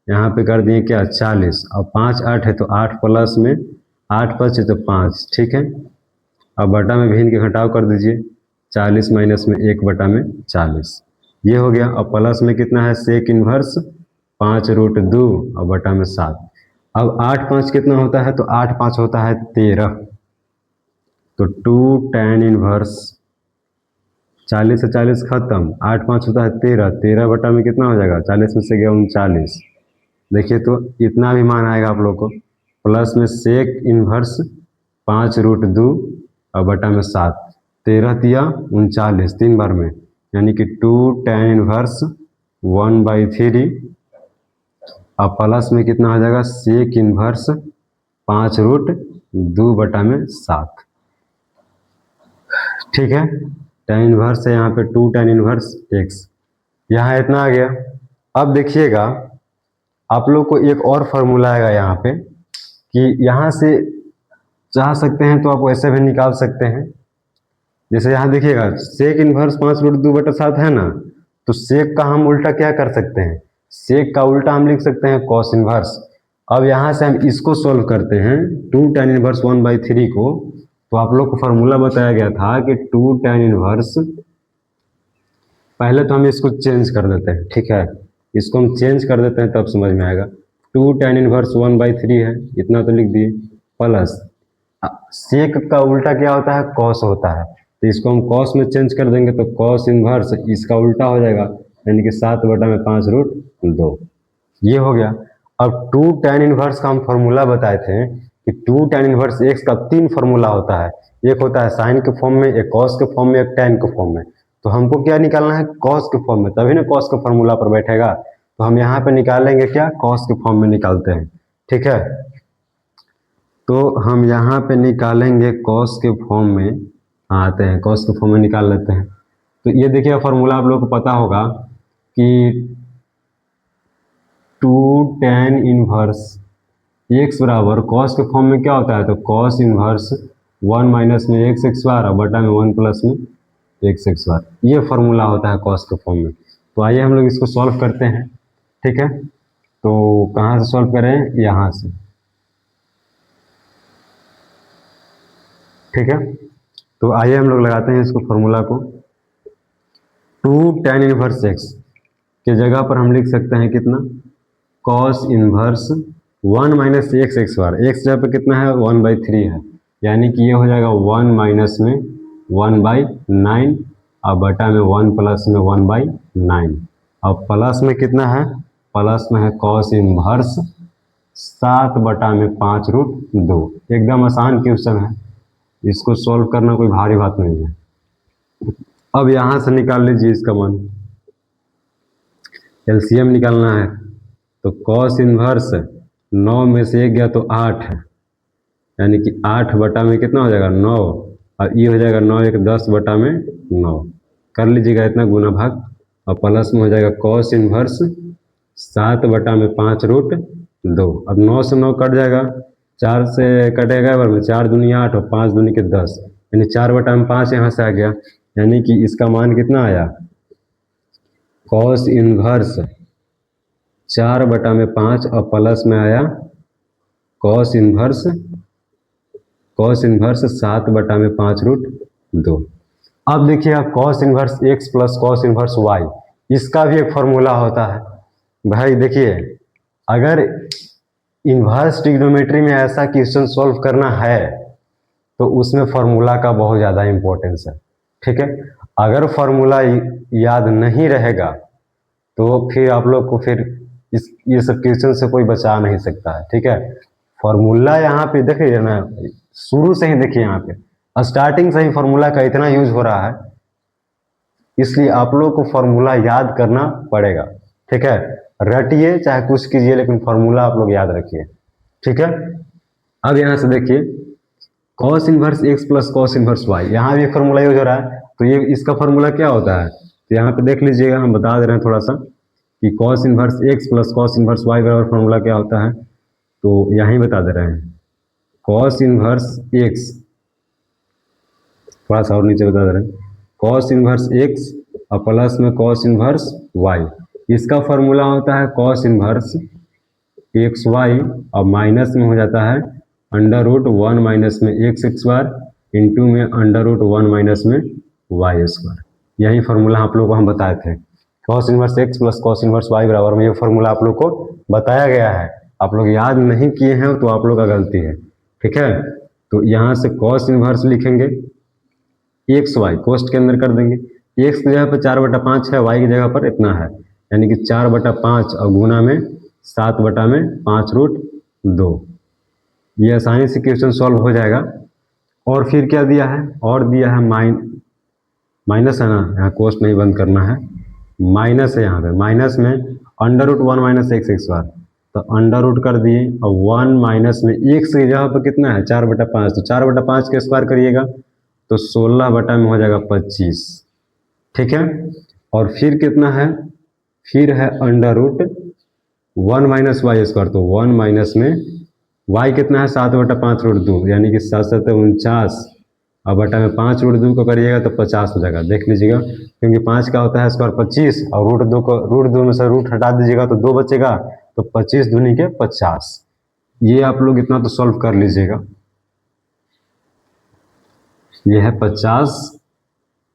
यहाँ पे कर दिए क्या 40 और 5 8 है तो 8 प्लस में 8 5 है तो 5, ठीक है। अब बटा में भिन्न के घटाव कर दीजिए, 40 माइनस में 1 बटा में 40, ये हो गया। अब प्लस में कितना है सेक इनवर्स 5√2 और बटा में 7। अब 8 5 कितना होता है, तो 8 5 होता है 13, तो 2 tan इनवर्स 40 से 40 खत्म, 8 5 होता है 13, 13 बटा में कितना हो जाएगा, 40 में से गया 39, देखिए तो इतना भी मान आएगा आप लोग को। प्लस में सेक इनवर्स 5√2 और बटा में 7, 13 तिया 39 3 बार में, यानी कि 2 tan इनवर्स 1/3 और प्लस में कितना हो जाएगा सेक इनवर्स 5√2 बटा में 7, ठीक है। tan इनवर्स है यहाँ पे 2 tan इनवर्स x, यहाँ इतना आ गया। अब देखिएगा आप लोग को एक और फॉर्मूला आएगा यहाँ पे कि यहाँ से चाह सकते हैं तो आप वैसे भी निकाल सकते हैं, जैसे यहाँ देखिएगा सेक इनवर्स 5√2 बटा 7 है ना, तो सेक का हम उल्टा क्या कर सकते हैं, सेक का उल्टा हम लिख सकते हैं कॉस इनवर्स। अब यहाँ से हम इसको सोल्व करते हैं 2 tan इनवर्स 1/3 को, तो आप लोग को फॉर्मूला बताया गया था कि 2 tan इनवर्स, पहले तो हम इसको चेंज कर देते हैं, ठीक है, इसको हम चेंज कर देते हैं तब समझ में आएगा। 2 tan इनवर्स 1/3 है, इतना तो लिख दिए, प्लस सेक का उल्टा क्या होता है कॉस होता है, तो इसको हम कॉस में चेंज कर देंगे तो कॉस इनवर्स इसका उल्टा हो जाएगा, यानी कि 7 बटा में 5√2, ये हो गया। अब 2 tan इनवर्स का हम फॉर्मूला बताए थे कि 2 tan इनवर्स x का 3 फॉर्मूला होता है, एक होता है साइन के फॉर्म में, एक कॉस के फॉर्म में, एक tan के फॉर्म में, तो हमको क्या निकालना है कॉस के फॉर्म में, तभी ना कॉस के फॉर्मूला पर बैठेगा, तो हम यहाँ पे निकालेंगे क्या कॉस के फॉर्म में निकालते हैं, ठीक है। तो हम यहाँ पे निकालेंगे कॉस के फॉर्म में, आते हैं, कॉस के फॉर्म में निकाल लेते हैं। तो ये देखिए फॉर्मूला आप लोगों को पता होगा कि 2 tan इनवर्स एक्स बराबर कॉस के फॉर्म में क्या होता है, तो कॉस इनवर्स 1 माइनस में एक्स एक्स बार और बटा में 1 प्लस में एक्स एक्स बार, ये फॉर्मूला होता है कॉस के फॉर्म में। तो आइए हम लोग इसको सॉल्व करते हैं। ठीक है, तो कहाँ से सॉल्व करें, यहाँ से। ठीक है, तो आइए हम लोग लगाते हैं इसको फॉर्मूला को। 2 tan इनवर्स एक्स के जगह पर हम लिख सकते हैं कितना, cos inverse 1 minus x x bar, x जगह पर कितना है 1/3 है, यानी कि ये हो जाएगा 1 माइनस में 1/9 और बटा में 1 प्लस में 1/9 और प्लस में कितना है, प्लस में है कॉस इनवर्स 7 बटा में 5√2। एकदम आसान क्वेश्चन है, इसको सॉल्व करना कोई भारी बात नहीं है। अब यहाँ से निकाल लीजिए इसका मान, एलसीएम निकालना है। तो कॉस इनवर्स 9 में से 1 गया तो 8 है, यानी कि 8 बटा में कितना हो जाएगा 9 और ये हो जाएगा 9 1 10 बटा में 9, कर लीजिएगा इतना गुना भाग और प्लस में हो जाएगा कॉस इनवर्स 7 बटा में 5√2। अब 9 से 9 कट जाएगा, 4 से कटेगा बार में, 4 दूनी 8 और 5 दूनी के 10, यानी 4 बटा में 5 यहाँ से आ गया, यानी कि इसका मान कितना आया, कॉस इनवर्स 4 बटा में 5 और प्लस में आया कॉस इनवर्स 7 बटा में 5√2। अब देखिएगा cos inverse x plus cos inverse Y, इसका भी एक फॉर्मूला होता है। भाई देखिए, अगर इन्वर्स ट्रिग्नोमेट्री में ऐसा क्वेश्चन सॉल्व करना है तो उसमें फॉर्मूला का बहुत ज़्यादा इंपॉर्टेंस है। ठीक है, अगर फॉर्मूला याद नहीं रहेगा तो फिर आप लोग को फिर ये सब क्वेश्चन से कोई बचा नहीं सकता है। ठीक है, फॉर्मूला यहाँ पे देखिए ना, शुरू से ही देखिए यहाँ पे स्टार्टिंग से ही फॉर्मूला का इतना यूज हो रहा है, इसलिए आप लोग को फॉर्मूला याद करना पड़ेगा। ठीक है, रटिए चाहे कुछ कीजिए लेकिन फॉर्मूला आप लोग याद रखिए। ठीक है, अब यहाँ से देखिए cos inverse x plus cos inverse Y, यहाँ भी फॉर्मूला यूज हो रहा है, तो ये इसका फॉर्मूला क्या होता है, तो यहाँ पे देख लीजिएगा, हम बता दे रहे हैं थोड़ा सा कि cos inverse x plus cos inverse Y बराबर फॉर्मूला क्या होता है, तो यहाँ ही बता दे रहे हैं। कॉस इनवर्स एक्स, थोड़ा सा और नीचे बता दे रहे हैं, कॉस इनवर्स एक्स और प्लस में कॉस इनवर्स वाई, इसका फॉर्मूला होता है कॉस इनवर्स एक्स वाई और माइनस में हो जाता है √1 माइनस में एक्स एक्स बार इंटू में √1 माइनस में वाई स्क्वायर। यही फॉर्मूला आप लोगों को हम बताए थे, cos inverse x plus cos inverse Y बराबर में, ये फॉर्मूला आप लोग को बताया गया है। आप लोग याद नहीं किए हैं तो आप लोग का गलती है। ठीक है, तो यहाँ से कॉस इनवर्स लिखेंगे एक्स वाई, कोष्ट के अंदर कर देंगे, एक्स की जगह पर 4/5 है, वाई की जगह पर इतना है, यानी कि 4/5 और गुना में 7 बटा में 5√2। ये आसानी से क्वेश्चन सॉल्व हो जाएगा। और फिर क्या दिया है, और दिया है माइनस है ना, यहाँ कोष्ट नहीं बंद करना है, माइनस है यहाँ पे, माइनस में √1 माइनस एक्स एक्स बार, तो अंडर कर दिए और 1 माइनस में एक्स की जगह पर कितना है 4/5, तो 4/5 के स्क्वायर करिएगा तो 16 बटा में हो जाएगा 25। ठीक है, और फिर कितना है, फिर है √1 माइनस वाई स्क्वायर, तो 1 माइनस में वाई कितना है 7/5√2, यानी कि 7 7 49 और बटा में 5√2 को करिएगा तो 50 हो जाएगा। देख लीजिएगा, क्योंकि 5 का होता है स्क्वायर 25 और √2 को √2 में से रूट हटा दीजिएगा तो 2 बचेगा, तो 25 दूनी के 50। ये आप लोग इतना तो सॉल्व कर लीजिएगा, ये है 50,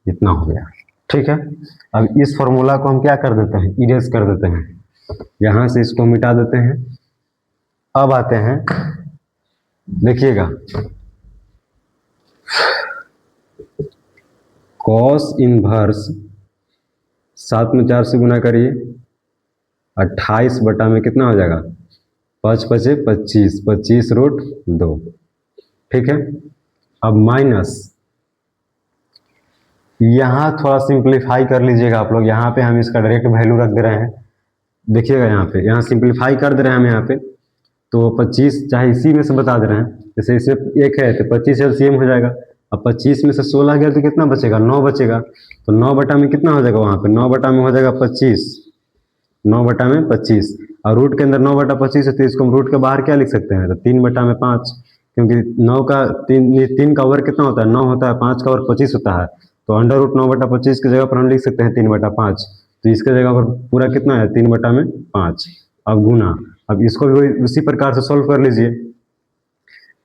इतना हो गया। ठीक है, अब इस फॉर्मूला को हम क्या कर देते हैं, इरेज कर देते हैं, यहाँ से इसको मिटा देते हैं। अब आते हैं, देखिएगा कॉस इनवर्स 7 में 4 से गुना करिए, 28 बटा में कितना हो जाएगा 5 5 25, 25√2। ठीक है, अब माइनस, यहाँ थोड़ा सिंप्लीफाई कर लीजिएगा आप लोग, यहाँ पे हम इसका डायरेक्ट वैल्यू रख दे रहे हैं। देखिएगा यहाँ पे, यहाँ सिंप्लीफाई कर दे रहे हैं हम यहाँ पे, तो 25 चाहे इसी में से बता दे रहे हैं, जैसे इसमें 1 है तो 25 एलसीएम हो जाएगा, अब 25 में से 16 गया तो कितना बचेगा, 9 बचेगा। तो 9 बटा में कितना हो जाएगा, वहाँ पे 9 बटा में हो जाएगा 25, 9 बटा में 25, और रूट के अंदर 9 बटा 25 है, तो इसको हम रूट के बाहर क्या लिख सकते हैं, तो 3 बटा में 5, क्योंकि 9 का 3 का वर्ग कितना होता है, 9 होता है, 5 का वर्ग 25 होता है, तो अंडर रूट 9 बटा 25 की जगह पर हम लिख सकते हैं 3 बटा 5, तो इसके जगह पर पूरा कितना है, 3 बटा में 5। अब गुना, अब इसको भी उसी प्रकार से सोल्व कर लीजिए।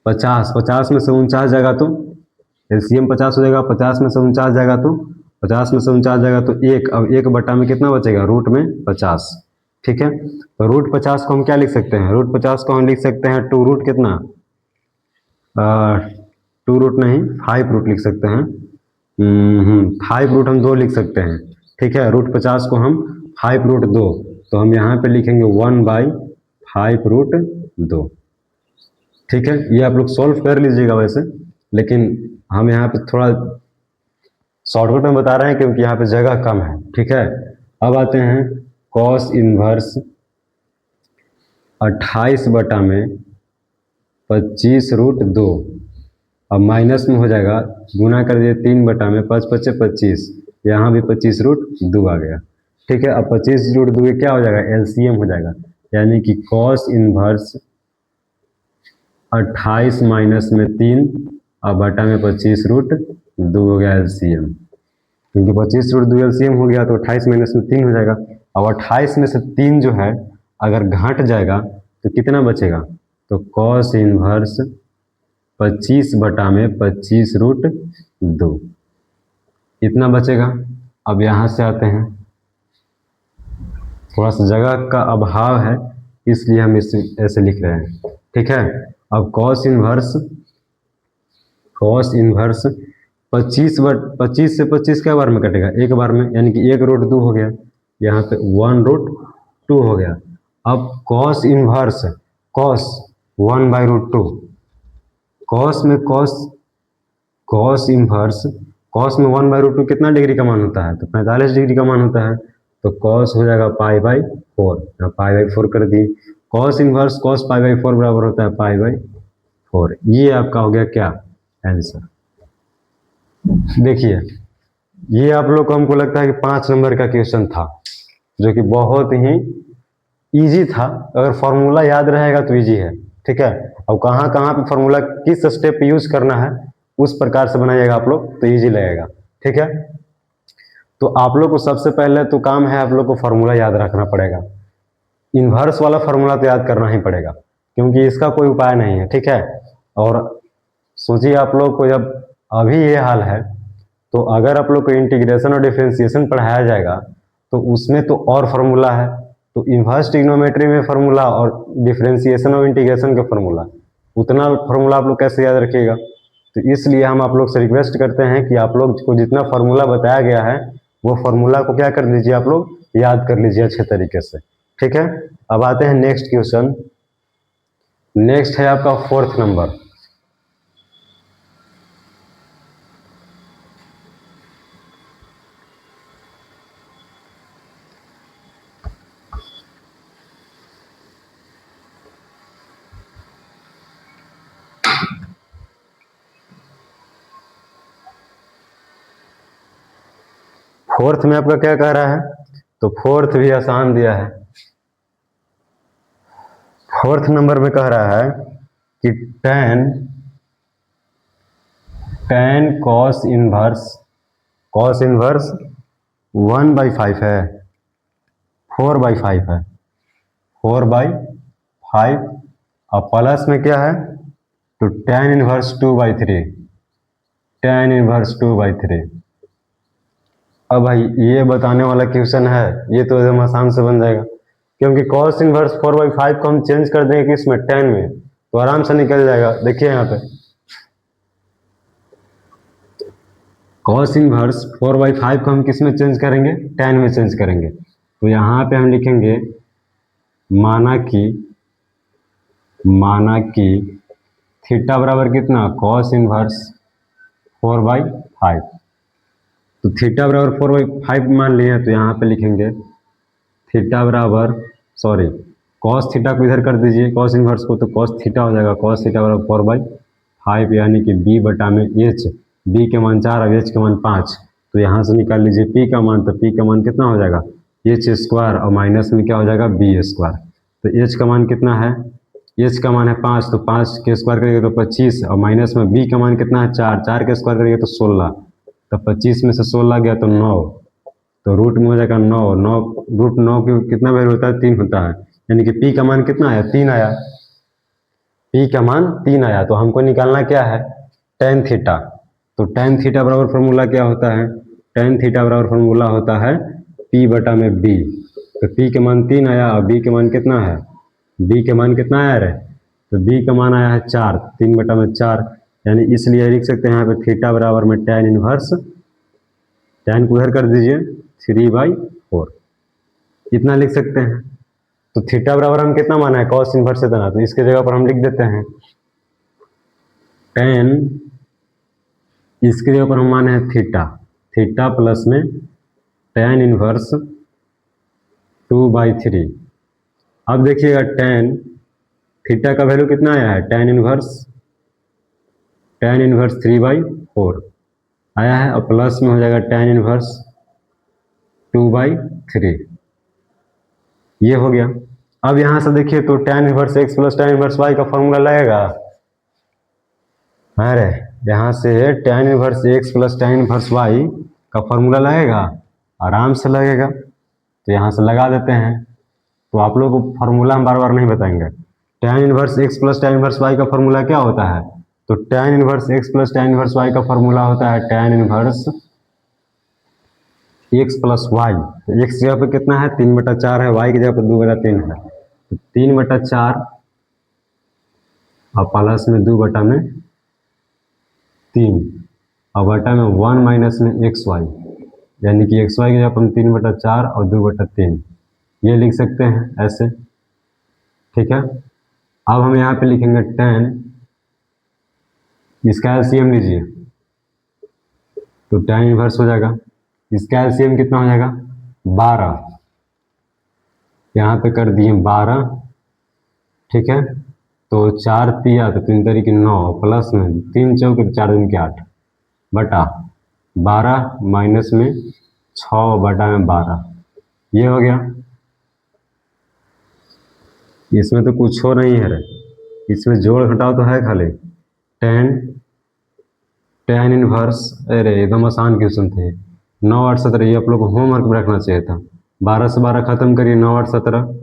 50 में से 49 जाएगा तो एलसीएम 50 हो जाएगा, 50 में से 49 जाएगा तो 50 में से 49 जाएगा तो 1, अब 1 बटा में कितना बचेगा, रूट में 50। ठीक है, तो रूट 50 को हम क्या लिख सकते हैं, रूट 50 को हम लिख सकते हैं 2 रूट कितना, 2 रूट नहीं 5 रूट लिख सकते हैं, 5 रूट हम 2 लिख सकते हैं। ठीक है, रूट 50 को हम 5 रूट 2, तो हम यहाँ पे लिखेंगे 1/5 रूट 2। ठीक है, ये आप लोग सॉल्व कर लीजिएगा वैसे, लेकिन हम यहाँ पे थोड़ा शॉर्टकट में बता रहे हैं क्योंकि यहाँ पे जगह कम है। ठीक है, अब आते हैं कॉस इनवर्स 28 बटा में 25 रूट 2, अब माइनस में हो जाएगा, गुना कर दिए 3 बटा में 5 पचे 25, यहाँ भी 25 रूट 2 आ गया। ठीक है, अब 25 रूट 2 क्या हो जाएगा, एलसीएम हो जाएगा, यानी कि कॉस इनवर्स 28 माइनस में 3 और बटा में 25 रूट 2 हो गया एलसीएम, क्योंकि 25 रूट 2 एलसीएम हो गया तो 28 माइनस में 3 हो जाएगा। अब 28 में से 3 जो है अगर घट जाएगा तो कितना बचेगा, तो कॉस इनवर्स 25 बटा में 25 रूट 2 इतना बचेगा। अब यहाँ से आते हैं, थोड़ा सा जगह का अभाव है इसलिए हम इस ऐसे लिख रहे हैं। ठीक है, अब कॉस इनवर्स 25 से 25 क्या बार में कटेगा, एक बार में, यानी कि 1 रूट 2 हो गया, यहाँ पे 1 रूट 2 हो गया। अब कॉस इनवर्स कॉस 1/√2, कॉस में कॉस इनवर्स कॉस में 1/√2 कितना डिग्री का मान होता है, तो 45 डिग्री का मान होता है, तो कॉस हो जाएगा π/4, π/4 कर दिए। कॉस इनवर्स कॉस π/4 बराबर होता है π/4। ये आपका हो गया क्या आंसर। देखिए, ये आप लोग को हमको लगता है कि 5 नंबर का क्वेश्चन था, जो कि बहुत ही इजी था, अगर फॉर्मूला याद रहेगा तो इजी है। ठीक है, अब कहाँ कहाँ पे फॉर्मूला किस स्टेप पे यूज करना है उस प्रकार से बनाइएगा आप लोग तो इजी लगेगा। ठीक है, तो आप लोग को सबसे पहले तो काम है, आप लोग को फॉर्मूला याद रखना पड़ेगा। इन्वर्स वाला फॉर्मूला तो याद करना ही पड़ेगा, क्योंकि इसका कोई उपाय नहीं है। ठीक है, और सोचिए आप लोग को जब अभी ये हाल है, तो अगर आप लोग को इंटीग्रेशन और डिफरेंशिएशन पढ़ाया जाएगा तो उसमें तो और फार्मूला है, तो इन्वर्स ट्रिग्नोमेट्री में फार्मूला और डिफरेंशिएशन और इंटीग्रेशन का फार्मूला, उतना फार्मूला आप लोग कैसे याद रखिएगा। तो इसलिए हम आप लोग से रिक्वेस्ट करते हैं कि आप लोग को जितना फार्मूला बताया गया है वो फार्मूला को क्या कर लीजिए, आप लोग याद कर लीजिए अच्छे तरीके से। ठीक है, अब आते हैं नेक्स्ट क्वेश्चन। नेक्स्ट है आपका 4th नंबर। फोर्थ में आपका क्या कह रहा है, तो फोर्थ भी आसान दिया है। 4th नंबर में कह रहा है कि tan cos इनवर्स 1/5 है, 4/5 है, 4/5, और प्लस में क्या है, तो tan इनवर्स 2/3, tan इनवर्स 2/3। अब भाई ये बताने वाला क्वेश्चन है, ये तो एकदम आसान से बन जाएगा, क्योंकि cos इनवर्स 4/5 को हम चेंज कर देंगे किसमें, tan में, तो आराम से निकल जाएगा। देखिए यहाँ पे cos इनवर्स 4/5 को हम किस में चेंज करेंगे, tan में चेंज करेंगे। तो यहाँ पे हम लिखेंगे माना कि थीटा बराबर कितना, cos इनवर्स 4/5, तो थीटा बराबर 4/5 मान लिए, तो यहाँ पे लिखेंगे थीटा बराबर, सॉरी कॉस थीटा को इधर कर दीजिए, कॉस इनवर्स को, तो कॉस थीटा हो जाएगा, कॉस थीटा बराबर 4/5, यानी कि b बटा में h बी का मान 4, अब एच का मान 5, तो यहाँ से निकाल लीजिए पी का मान, तो पी का मान कितना हो जाएगा एच स्क्वायर और माइनस में क्या हो जाएगा बी स्क्वायर। तो एच का मान कितना है, एच का मान है 5, तो 5 के स्क्वायर करिएगा तो 25 और माइनस में बी का मान कितना है 4, 4 के स्क्वायर करिएगा तो 16, तो 25 में से 16 गया तो 9, तो रूट में हो जाएगा 9, 9 रूट 9 की कितना वैल्यू होता है 3 होता है, यानी कि पी का मान कितना आया 3 आया, पी का मान 3 आया। तो हमको निकालना क्या है टेन थीटा, तो टेन थीटा बराबर फॉर्मूला क्या होता है, टेन थीटा बराबर फॉर्मूला होता है पी बटा में बी, तो पी के मान 3 आया और बी के मान कितना है, बी के मान कितना आया रे, तो बी का मान आया है 4, 3 बटा में 4, यानी इसलिए लिख सकते हैं यहाँ पे थीटा बराबर में टेन इनवर्स, टेन को उधर कर दीजिए 3/4, इतना लिख सकते हैं। तो थीटा बराबर हम कितना माना है कॉस इनवर्स इतना, तो इसके जगह पर हम लिख देते हैं टेन, इसके जगह पर हम माने हैं थीटा, थीटा प्लस में टेन इनवर्स 2/3। अब देखिएगा टेन थीटा का वैल्यू कितना आया है, टेन इनवर्स 3/4 आया है और प्लस में हो जाएगा टेन इनवर्स 2/3, ये हो गया। अब यहां से देखिए तो ten inverse x plus ten inverse y का फॉर्मूला लगेगा, अरे यहाँ से ten inverse x plus ten inverse y का फॉर्मूला लगेगा, आराम से लगेगा, तो यहाँ से लगा देते हैं। तो आप लोग को फॉर्मूला हम बार बार नहीं बताएंगे, ten inverse x plus ten inverse y का फॉर्मूला क्या होता है, तो ten inverse x plus ten inverse y का फॉर्मूला होता है ten inverse x plus y, तो एक्स जगह पे कितना है 3/4 है, वाई की जगह पे 2/3 है, तो 3/4 और प्लस में 2/3 और बटा में 1 माइनस में एक्स वाई, यानी कि एक्स वाई की जगह पर हम 3/4 और 2/3 ये लिख सकते हैं ऐसे, ठीक है। अब हम यहाँ पे लिखेंगे टेन, इसका एलसीएम लीजिए तो टेन इनवर्स हो जाएगा, इसका एलसीएम कितना हो जाएगा 12, यहाँ पे कर दिए 12, ठीक है। तो 4 तिया तो 3 तरीके 9 प्लस में 3 चौके 4 दूनी के 8 बटा 12 माइनस में 6 बटा में 12, ये हो गया। इसमें तो कुछ हो नहीं है रे, इसमें जोड़ घटाव तो है खाली, टेन इनवर्स, अरे एकदम आसान क्वेश्चन थे, 9 8 17, ये आप लोग को होमवर्क में रखना चाहिए था। 12 से 12 खत्म करिए, 9 8 17,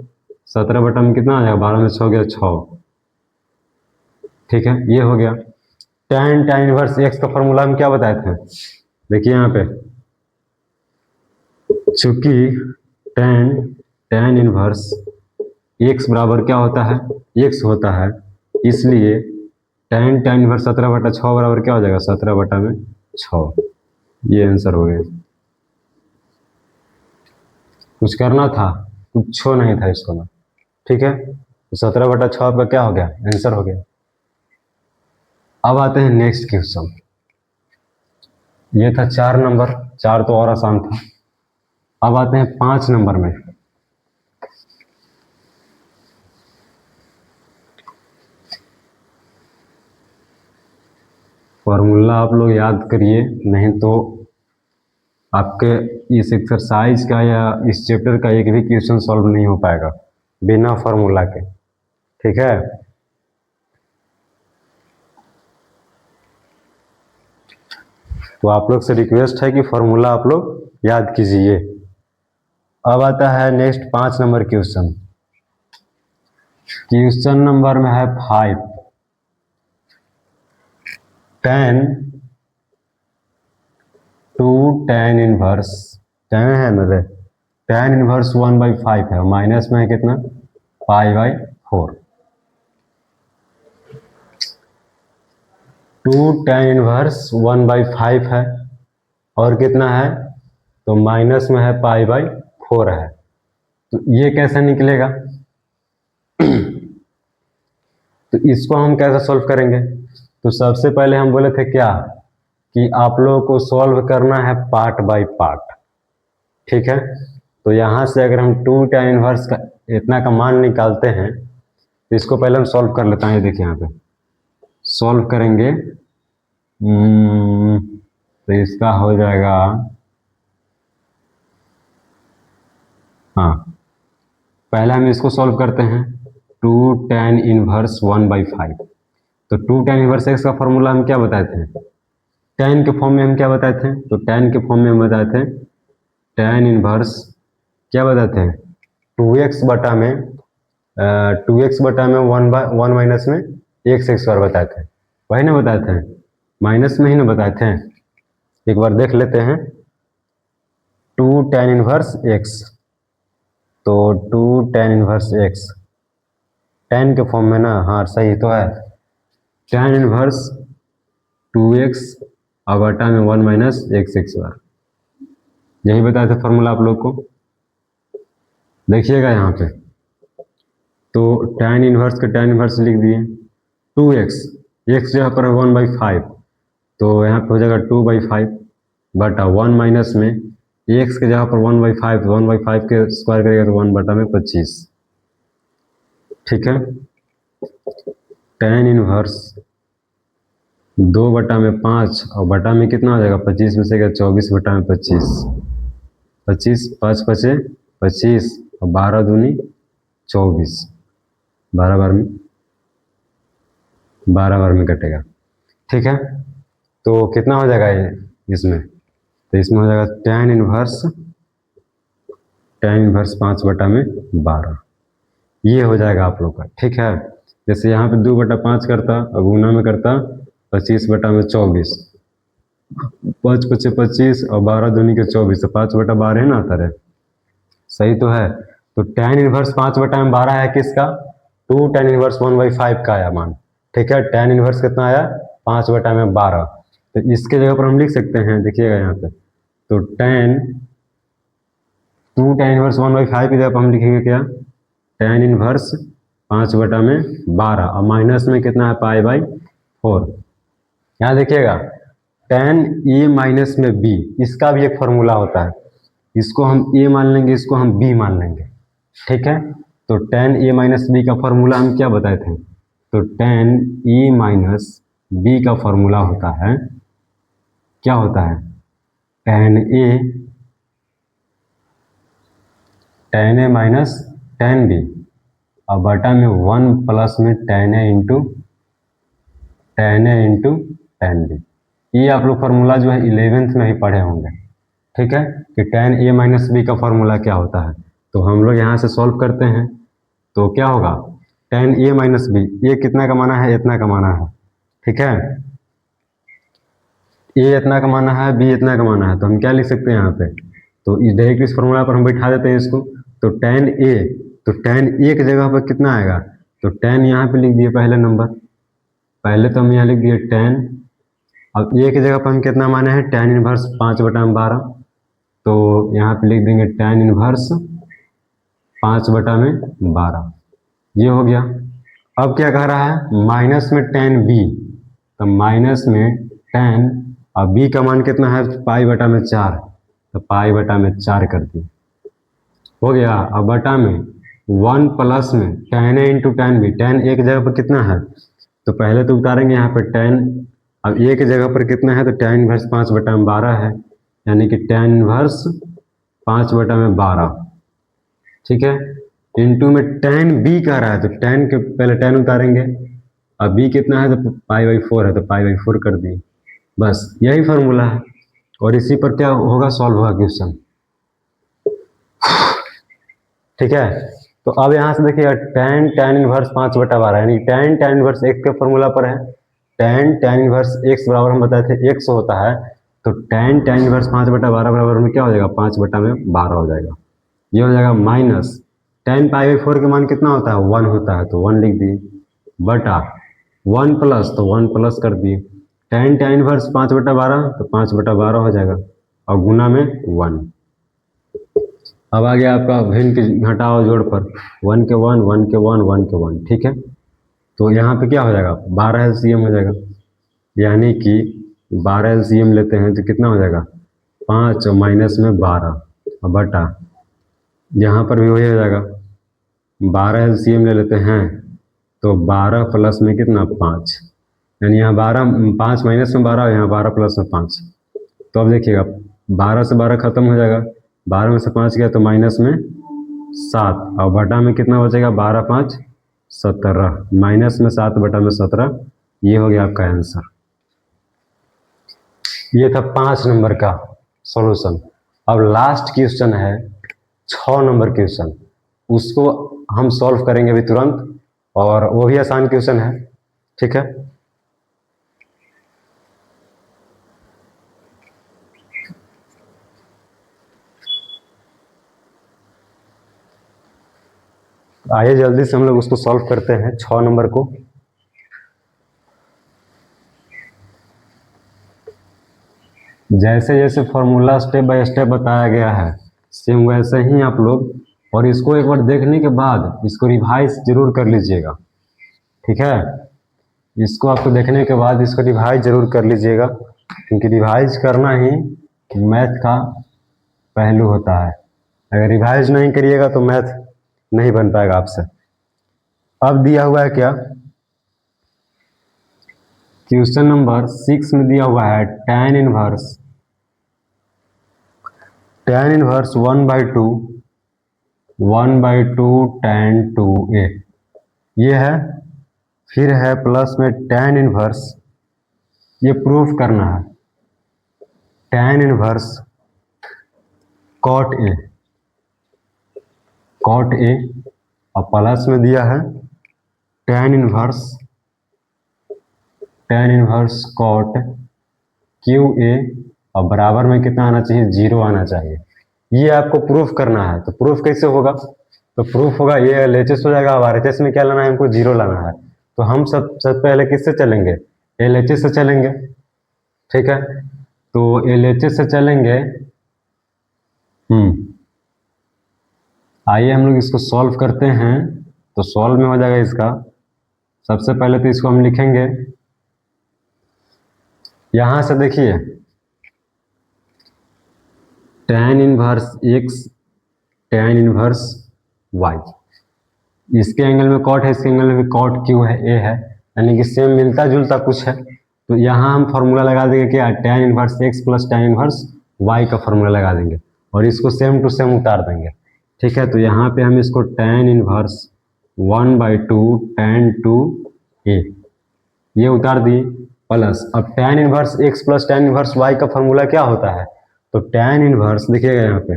17 बटा में कितना आ जाएगा 12 में 6 गया 6, ठीक है, ये हो गया। टेन इनवर्स एक्स का फॉर्मूला हम क्या बताए थे, देखिए यहाँ पे चूंकि टेन इनवर्स एक्स बराबर क्या होता है एक्स होता है, इसलिए टेन इनवर्स 17/6 बराबर क्या हो जाएगा 17/6, ये आंसर हो गया। कुछ करना था, कुछ नहीं था इसको ना, ठीक है, तो 17/6 आपका क्या हो गया आंसर हो गया। अब आते हैं नेक्स्ट क्वेश्चन, ये था 4 नंबर, 4 तो और आसान था। अब आते हैं 5 नंबर में, फॉर्मूला आप लोग याद करिए, नहीं तो आपके इस एक्सरसाइज का या इस चैप्टर का एक भी क्वेश्चन सॉल्व नहीं हो पाएगा बिना फॉर्मूला के, ठीक है। तो आप लोग से रिक्वेस्ट है कि फॉर्मूला आप लोग याद कीजिए। अब आता है next 5 number question, question number में है 5, टेन इनवर्स, टेन है ना रे, टेन इनवर्स 1/5 है, माइनस में है कितना π/4, टेन इनवर्स 1/5 है और कितना है तो माइनस में है π/4 है, तो ये कैसे निकलेगा तो इसको हम कैसे सॉल्व करेंगे, तो सबसे पहले हम बोले थे क्या कि आप लोगों को सॉल्व करना है पार्ट बाय पार्ट, ठीक है। तो यहाँ से अगर हम टेन इनवर्स का इतना का मान निकालते हैं, तो इसको पहले हम सॉल्व कर लेते हैं। देखिए यहाँ पे सॉल्व करेंगे, तो इसका हो जाएगा, हाँ पहले हम इसको सॉल्व करते हैं, 2 tan 1/5। तो 2 tan 1x का फॉर्मूला हम क्या बताए थे, tan के फॉर्म में हम क्या बताए थे, तो tan के फॉर्म में हम बताए थे tan इनवर्स क्या बताए थे, 2x बटा में 2x बटा में 1 माइनस में x² बताए थे, वही ना बताए थे, माइनस में ही ना बताए थे। एक बार देख लेते हैं, 2 tan 1x, तो 2 tan 1x tan के फॉर्म में ना, हाँ सही तो है, tan इनवर्स 2x और बटा में 1 माइनस x², यही बताए थे फॉर्मूला आप लोग को। देखिएगा यहाँ पे, तो tan इनवर्स का tan इनवर्स लिख दिए, 2x, x जगह पर 1/5, तो यहाँ पे हो जाएगा 2/5 बटा 1 माइनस में x के जगह पर 1/5, 1/5 के स्क्वायर करेगा तो 1 बटा में 25, ठीक है। tan इनवर्स 2 बटा में 5 और बटा में कितना हो जाएगा, 25 में से क्या, 24 बटा में 25, 25 5 पचे 25 और 12 दूनी 24, 12 बार में कटेगा, ठीक है। तो कितना हो जाएगा ये इसमें, तो इसमें हो जाएगा tan इनवर्स 5 बटा में 12, ये हो जाएगा आप लोग का, ठीक है। जैसे यहाँ पे 2 बटा 5 करता और गुना में करता 25 बटा में 24, 5 पचे 25 और 12 दूनी के 24, तो 5 बटा 12 ना आता रहे, सही तो है। तो tan इनवर्स 5 बटा में 12 है किसका, 2 tan इनवर्स 1/5 का आया मान, ठीक है। tan इनवर्स कितना आया, 5 बटा में 12, तो इसके जगह पर हम लिख सकते हैं, देखिएगा यहाँ पे, तो 2 tan इनवर्स 1/5 की जगह पर हम लिखेंगे क्या, tan इनवर्स 5 बटा में 12 और माइनस में कितना है, π/4। यहाँ देखिएगा tan a माइनस में b, इसका भी एक फॉर्मूला होता है, इसको हम a मान लेंगे, इसको हम b मान लेंगे, ठीक है। तो tan a माइनस b का फॉर्मूला हम क्या बताए थे, तो tan a माइनस b का फॉर्मूला होता है, क्या होता है, tan a minus tan b और बटा में 1 प्लस में tan a into tan b। ये आप लोग फार्मूला जो है 11th में ही पढ़े होंगे, ठीक है, कि tan a माइनस बी का फार्मूला क्या होता है। तो हम लोग यहाँ से सॉल्व करते हैं, तो क्या होगा, tan a माइनस बी, ये कितना कमाना है, इतना कमाना है, ठीक है, a इतना कमाना है, b इतना कमाना है, तो हम क्या लिख सकते हैं यहाँ पे, तो डायरेक्ट इस फॉर्मूला पर हम बैठा देते हैं इसको, तो tan a, तो tan a की जगह पर कितना आएगा, तो tan यहाँ पे लिख दिए पहले नंबर, पहले तो हम यहाँ लिख दिए tan, अब a की जगह पर हम कितना माने हैं, tan इनवर्स 5 बटा में 12, तो यहाँ पे लिख देंगे tan इनवर्स 5 बटा में 12, ये हो गया। अब क्या कह रहा है, माइनस में tan b, तो माइनस में tan, और b का मान कितना है, पाई बटा में 4, तो पाई बटा में 4 कर दिए, हो गया। अब बटा में 1 प्लस में tan a into tan b, tan a की जगह पर कितना है, तो पहले तो उतारेंगे यहाँ पर tan, अब a की जगह पर कितना है, तो tan इनवर्स 5 बटा में 12 है, यानी कि tan इनवर्स 5 बटा में 12, ठीक है, इंटू में tan b कह रहा है, तो tan के पहले tan उतारेंगे, अब b कितना है, तो π/4 है, तो π/4 कर दिए, बस यही फार्मूला है, और इसी पर क्या होगा, सॉल्व होगा क्वेश्चन, ठीक है। तो अब यहाँ से देखिएगा tan इनवर्स 5 बटा 12, यानी tan इनवर्स x के फॉर्मूला पर है, tan इनवर्स x बराबर हम बताए थे x होता है, तो tan इनवर्स 5 बटा 12 बराबर में क्या हो जाएगा, 5 बटा में 12 हो जाएगा, ये हो जाएगा माइनस tan π/4 के मान कितना होता है, 1 होता है, तो 1 लिख दिए, बटा 1 प्लस, तो 1 प्लस कर दिए, tan इनवर्स 5 बटा 12, तो 5 बटा 12 हो जाएगा, और गुना में 1। अब आ गया आपका भिन्न के घटाओ जोड़ पर, 1 के 1, 1 के 1, 1 के 1, ठीक है। तो यहाँ पे क्या हो जाएगा, 12 LCM हो जाएगा, यानी कि 12 LCM लेते हैं तो कितना हो जाएगा, 5 और माइनस में 12 और बटा, यहाँ पर भी वही हो जाएगा, 12 LCM ले लेते हैं तो 12 प्लस में कितना, 5, यानी यहाँ 12, 5 माइनस में 12 और यहाँ 12 प्लस में 5, तो अब देखिएगा 12 से 12 खत्म हो जाएगा, 12 में से 5 गया तो माइनस में 7 और बटा में कितना बचेगा, 12 5 17, माइनस में 7 बटा में 17, ये हो गया आपका आंसर। ये था 5 नंबर का सॉल्यूशन। अब लास्ट क्वेश्चन है 6 नंबर क्वेश्चन, उसको हम सॉल्व करेंगे अभी तुरंत, और वो भी आसान क्वेश्चन है, ठीक है। आइए जल्दी से हम लोग उसको सॉल्व करते हैं 6 नंबर को। जैसे जैसे फॉर्मूला स्टेप बाय स्टेप बताया गया है, सेम वैसे ही आप लोग, और इसको एक बार देखने के बाद इसको रिवाइज जरूर कर लीजिएगा, ठीक है। इसको आपको देखने के बाद इसको रिवाइज जरूर कर लीजिएगा, क्योंकि रिवाइज करना ही मैथ का पहलू होता है। अगर रिवाइज नहीं करिएगा तो मैथ नहीं बन पाएगा आपसे। अब दिया हुआ है क्या, क्वेश्चन नंबर 6 में दिया हुआ है tan इनवर्स 1/2 tan 2a, ये है। फिर है प्लस में tan इनवर्स, ये प्रूफ करना है, tan इनवर्स cot a और प्लस में दिया है tan इनवर्स cot qa, और बराबर में कितना आना चाहिए, 0 आना चाहिए। ये आपको प्रूफ करना है। तो प्रूफ कैसे होगा, तो प्रूफ होगा ये LHS हो जाएगा, और RHS में क्या लाना है, हमको 0 लाना है। तो हम सबसे पहले किससे चलेंगे, LHS से चलेंगे, ठीक है। तो LHS से चलेंगे, आइए हम लोग इसको सॉल्व करते हैं। तो सॉल्व में हो जाएगा इसका, सबसे पहले तो इसको हम लिखेंगे, यहां से देखिए tan inverse x tan inverse y, इसके एंगल में कॉट है, इसके एंगल में भी कॉट क्यू है, ए है, यानी कि सेम मिलता जुलता कुछ है। तो यहाँ हम फॉर्मूला लगा देंगे क्या, tan inverse x plus tan inverse y का फॉर्मूला लगा देंगे, और इसको सेम टू सेम उतार देंगे, ठीक है। तो यहाँ पे हम इसको tan इनवर्स 1/2 tan 2a ये उतार दिए, प्लस अब tan inverse x plus tan inverse y का फॉर्मूला क्या होता है, तो tan इनवर्स देखिएगा यहाँ पे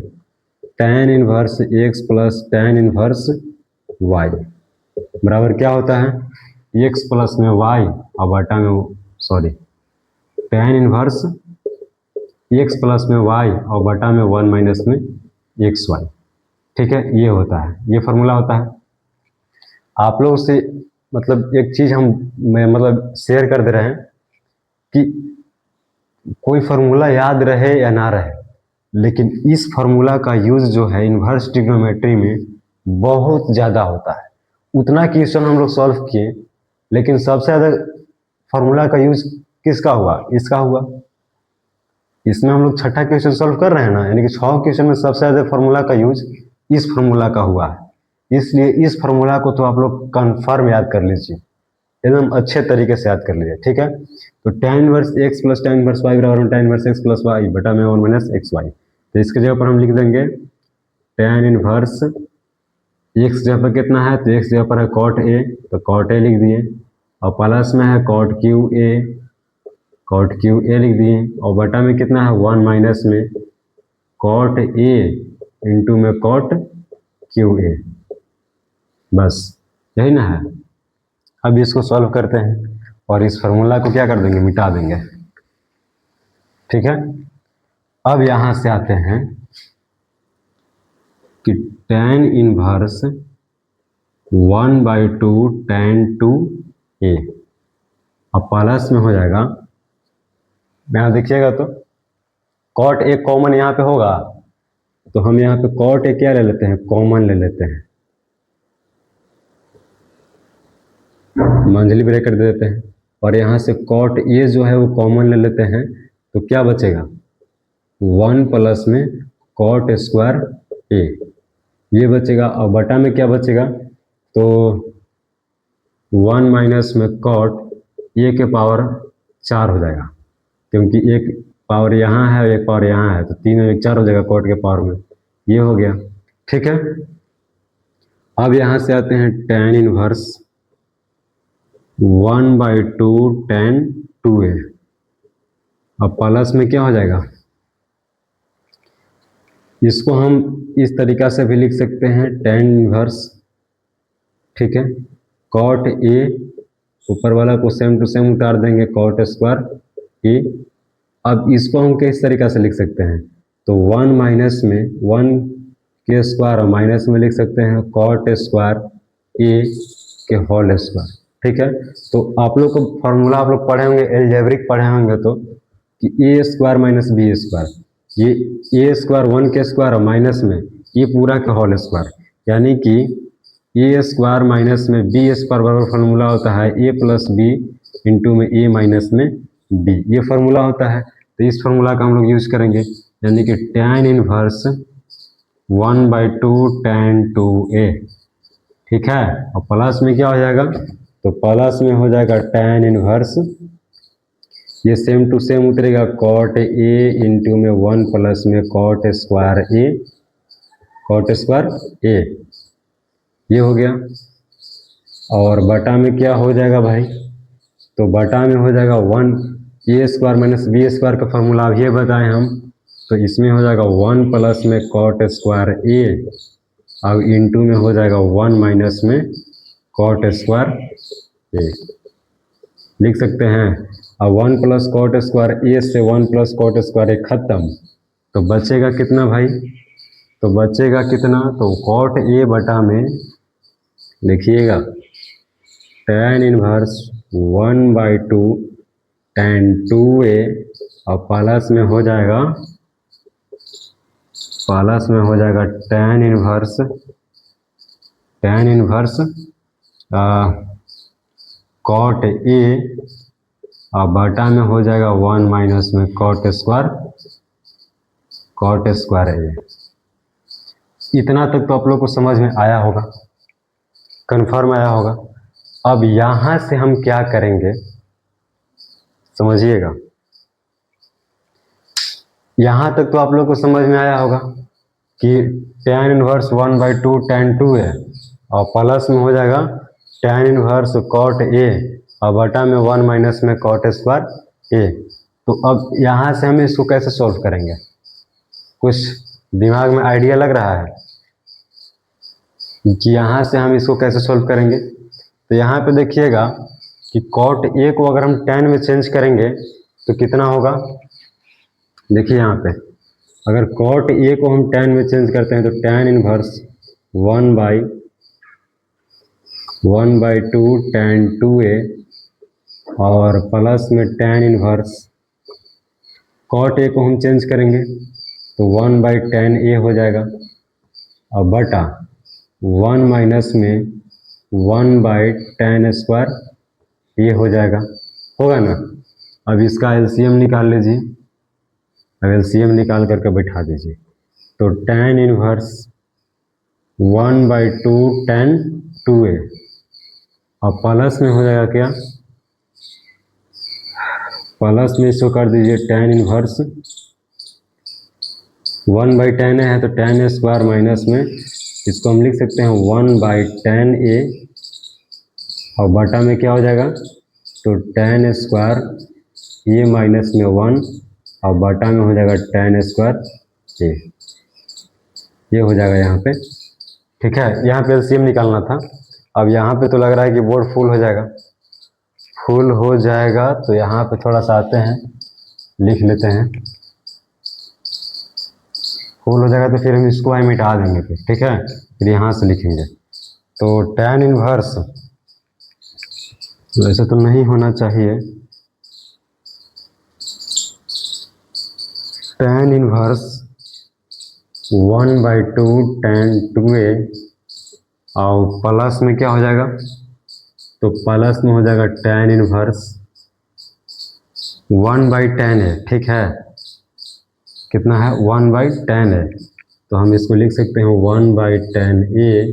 tan inverse x plus tan inverse y बराबर क्या होता है, x प्लस में y और बटा में tan इनवर्स x प्लस में y और बटा में 1 माइनस में xy, ठीक है। ये होता है, ये फॉर्मूला होता है। आप लोग से मतलब एक चीज मैं मतलब शेयर कर दे रहे हैं कि कोई फार्मूला याद रहे या ना रहे, लेकिन इस फार्मूला का यूज जो है इन्वर्स ट्रिग्नोमेट्री में बहुत ज़्यादा होता है। उतना क्वेश्चन हम लोग सॉल्व किए, लेकिन सबसे ज़्यादा फार्मूला का यूज किसका हुआ, इसका हुआ। इसमें हम लोग 6ठा क्वेश्चन सॉल्व कर रहे हैं ना, यानी कि 6 क्वेश्चन में सबसे ज़्यादा फार्मूला का यूज इस फार्मूला का हुआ है। इसलिए इस फार्मूला को तो आप लोग कन्फर्म याद कर लीजिए, एकदम अच्छे तरीके से याद कर लीजिए, ठीक है। तो tan inverse x plus tan inverse y बराबर tan inverse x plus y बटा में 1 माइनस xy। तो इसके जगह पर हम लिख देंगे tan इनवर्स x जगह पर कितना है, तो x जगह पर है cot a, तो cot a लिख दिए, और प्लस में है cot qa लिख दिए, और बटा में कितना है 1 माइनस में cot a इंटू में cot qa, बस यही ना है। अब इसको सॉल्व करते हैं और इस फार्मूला को क्या कर देंगे, मिटा देंगे, ठीक है। अब यहां से आते हैं कि tan इनवर्स 1/2 tan 2a, अब प्लस में हो जाएगा, यहाँ देखिएगा तो cot a कॉमन यहाँ पे होगा, तो हम यहाँ पे cot a क्या ले लेते हैं, कॉमन ले लेते हैं, मंझली ब्रैकेट दे देते हैं, और यहाँ से cot a जो है वो कॉमन ले लेते हैं, तो क्या बचेगा 1 प्लस में cot स्क्वायर a ये बचेगा, और बटा में क्या बचेगा, तो 1 माइनस में cot a के पावर 4 हो जाएगा, क्योंकि एक पावर यहाँ है और एक पावर यहाँ है, तो 3 और 1 4 हो जाएगा कॉट के पावर में। ये हो गया, ठीक है। अब यहाँ से आते हैं tan इनवर्स 1/2 tan 2a। अब प्लस में क्या हो जाएगा, इसको हम इस तरीका से भी लिख सकते हैं tan इनवर्स, ठीक है, कॉट ए, ऊपर वाला को सेम टू सेम उतार देंगे कॉट स्क्वायर ए। अब इसको हम किस तरीका से लिख सकते हैं, तो 1 माइनस में 1 के स्क्वायर और माइनस में लिख सकते हैं कॉट स्क्वायर ए के होल स्क्वायर, ठीक है। तो आप लोग को फॉर्मूला आप लोग पढ़े होंगे, एल्जेब्रिक पढ़े होंगे, तो कि ए स्क्वायर माइनस बी स्क्वायर, ये ए स्क्वायर 1 के स्क्वायर और माइनस में ये पूरा का होल स्क्वायर, यानी कि ए स्क्वायर माइनस में बी स्क्वायर बराबर फॉर्मूला होता है ए प्लस बी इंटू में ए माइनस में बी, ये फॉर्मूला होता है। तो इस फॉर्मूला का हम लोग यूज करेंगे, यानी कि tan इनवर्स 1/2 tan 2a, ठीक है। और प्लस में क्या हो जाएगा, तो प्लस में हो जाएगा tan इनवर्स, ये सेम टू सेम उतरेगा कॉट ए इंटू में 1 प्लस में कॉट स्क्वायर ए, कॉट स्क्वायर ए, ये हो गया। और बटा में क्या हो जाएगा भाई, तो बटा में हो जाएगा 1 ए स्क्वायर माइनस बी स्क्वायर का फॉर्मूला अब ये बताएं हम, तो इसमें हो जाएगा 1 प्लस में कॉट स्क्वायर ए, अब इंटू में हो जाएगा 1 माइनस में कॉट स्क्वायर ए, लिख सकते हैं। अब 1 प्लस कॉट स्क्वायर ए से 1 प्लस कॉट स्क्वायर ए खत्म, तो बचेगा कितना भाई, तो बचेगा कितना, तो कॉट ए बटा में लिखिएगा tan इनवर्स 1/2 tan 2a, और प्लस में हो जाएगा tan इनवर्स कॉट ए, और बटा में हो जाएगा 1 माइनस में कॉट स्क्वायर ए। इतना तक तो आप लोग को समझ में आया होगा, कन्फर्म आया होगा। अब यहाँ से हम क्या करेंगे समझिएगा, यहाँ तक तो आप लोग को समझ में आया होगा कि tan इनवर्स 1/2 tan 2 है, और प्लस में हो जाएगा tan इनवर्स कॉट ए, और बटा में 1 माइनस में कॉट स्क्वायर ए। तो अब यहाँ से हम इसको कैसे सॉल्व करेंगे, कुछ दिमाग में आइडिया लग रहा है कि यहाँ से हम इसको कैसे सॉल्व करेंगे। तो यहाँ पे देखिएगा कि कॉट ए को अगर हम tan में चेंज करेंगे तो कितना होगा, देखिए यहाँ पे अगर कॉट ए को हम tan में चेंज करते हैं तो tan इनवर्स 1/2 tan 2a, और प्लस में tan इनवर्स कॉट ए को हम चेंज करेंगे तो 1/tan a हो जाएगा, और बटा 1 माइनस में 1/tan स्क्वायर ये हो जाएगा, होगा ना। अब इसका एलसीएम निकाल लीजिए, अब एलसीएम निकाल करके बैठा दीजिए, तो tan इनवर्स 1/2 tan 2a, और प्लस में हो जाएगा क्या, प्लस में इसको कर दीजिए tan इनवर्स 1/tan है तो tan स्क्वायर माइनस में इसको हम लिख सकते हैं 1/tan a, और बटा में क्या हो जाएगा, तो tan स्क्वायर ये माइनस में 1, और बटा में हो जाएगा tan स्क्वायर ए, ये हो जाएगा यहाँ पे, ठीक है। यहाँ पे एलसीएम निकालना था। अब यहाँ पे तो लग रहा है कि बोर्ड फुल हो जाएगा, तो यहाँ पे थोड़ा सा आते हैं, लिख लेते हैं, फुल हो जाएगा तो फिर हम इसको मिटा देंगे फिर, ठीक है, फिर यहाँ से लिखेंगे। तो tan इनवर्स वैसे तो नहीं होना चाहिए, tan इनवर्स 1/2 tan 2a, और प्लस में क्या हो जाएगा, तो प्लस में हो जाएगा tan इनवर्स 1/tan है, ठीक है, कितना है 1/tan है, तो हम इसको लिख सकते हैं 1/tan a,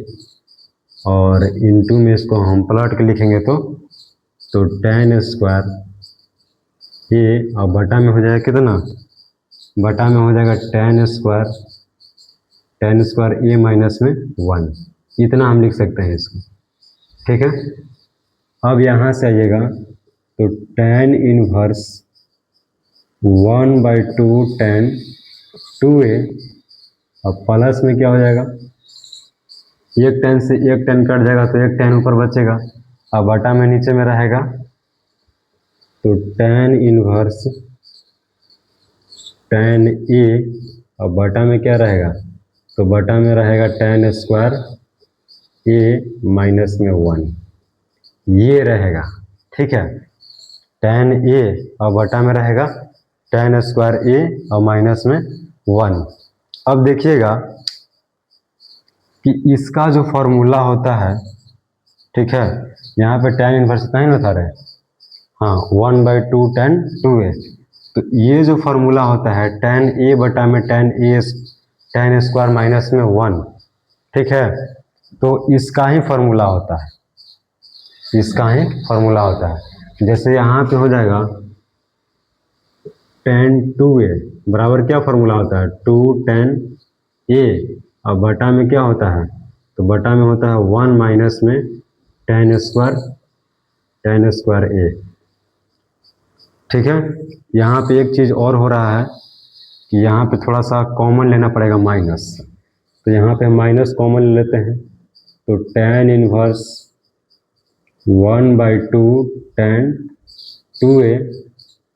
और इंटू में इसको हम पलट के लिखेंगे तो tan स्क्वायर ए और बटा में हो जाएगा कितना, बटा में हो जाएगा टेन स्क्वायर ए माइनस में 1, इतना हम लिख सकते हैं इसको। ठीक है, अब यहाँ से आइएगा तो टेन इनवर्स 1/2 टेन 2a और प्लस में क्या हो जाएगा, एक टेन से एक टेन कट जाएगा तो एक टेन ऊपर बचेगा और बटा में नीचे में रहेगा तो टेन इनवर्स टेन ए और बटा में क्या रहेगा, तो बटा में रहेगा टेन स्क्वायर ए माइनस में 1, ये रहेगा। ठीक है, टेन ए और बटा में रहेगा टेन स्क्वायर ए और माइनस में 1। अब देखिएगा कि इसका जो फॉर्मूला होता है, ठीक है, यहाँ पे टेन इनवर्स इतना ही बता रहे हैं, हाँ 1/2 टेन 2a, तो ये जो फॉर्मूला होता है टेन ए बटा में टेन स्क्वायर माइनस में 1, ठीक है, तो इसका ही फॉर्मूला होता है, इसका ही फॉर्मूला होता है। जैसे यहाँ पे हो जाएगा टेन 2a बराबर क्या फॉर्मूला होता है, 2 टेन a और बटा में क्या होता है, तो बटा में होता है 1 माइनस में टेन स्क्वायर a। ठीक है, यहाँ पे एक चीज़ और हो रहा है कि यहाँ पे थोड़ा सा कॉमन लेना पड़ेगा माइनस, तो यहाँ पे माइनस कॉमन ले लेते हैं तो टेन इनवर्स 1/2 टेन 2a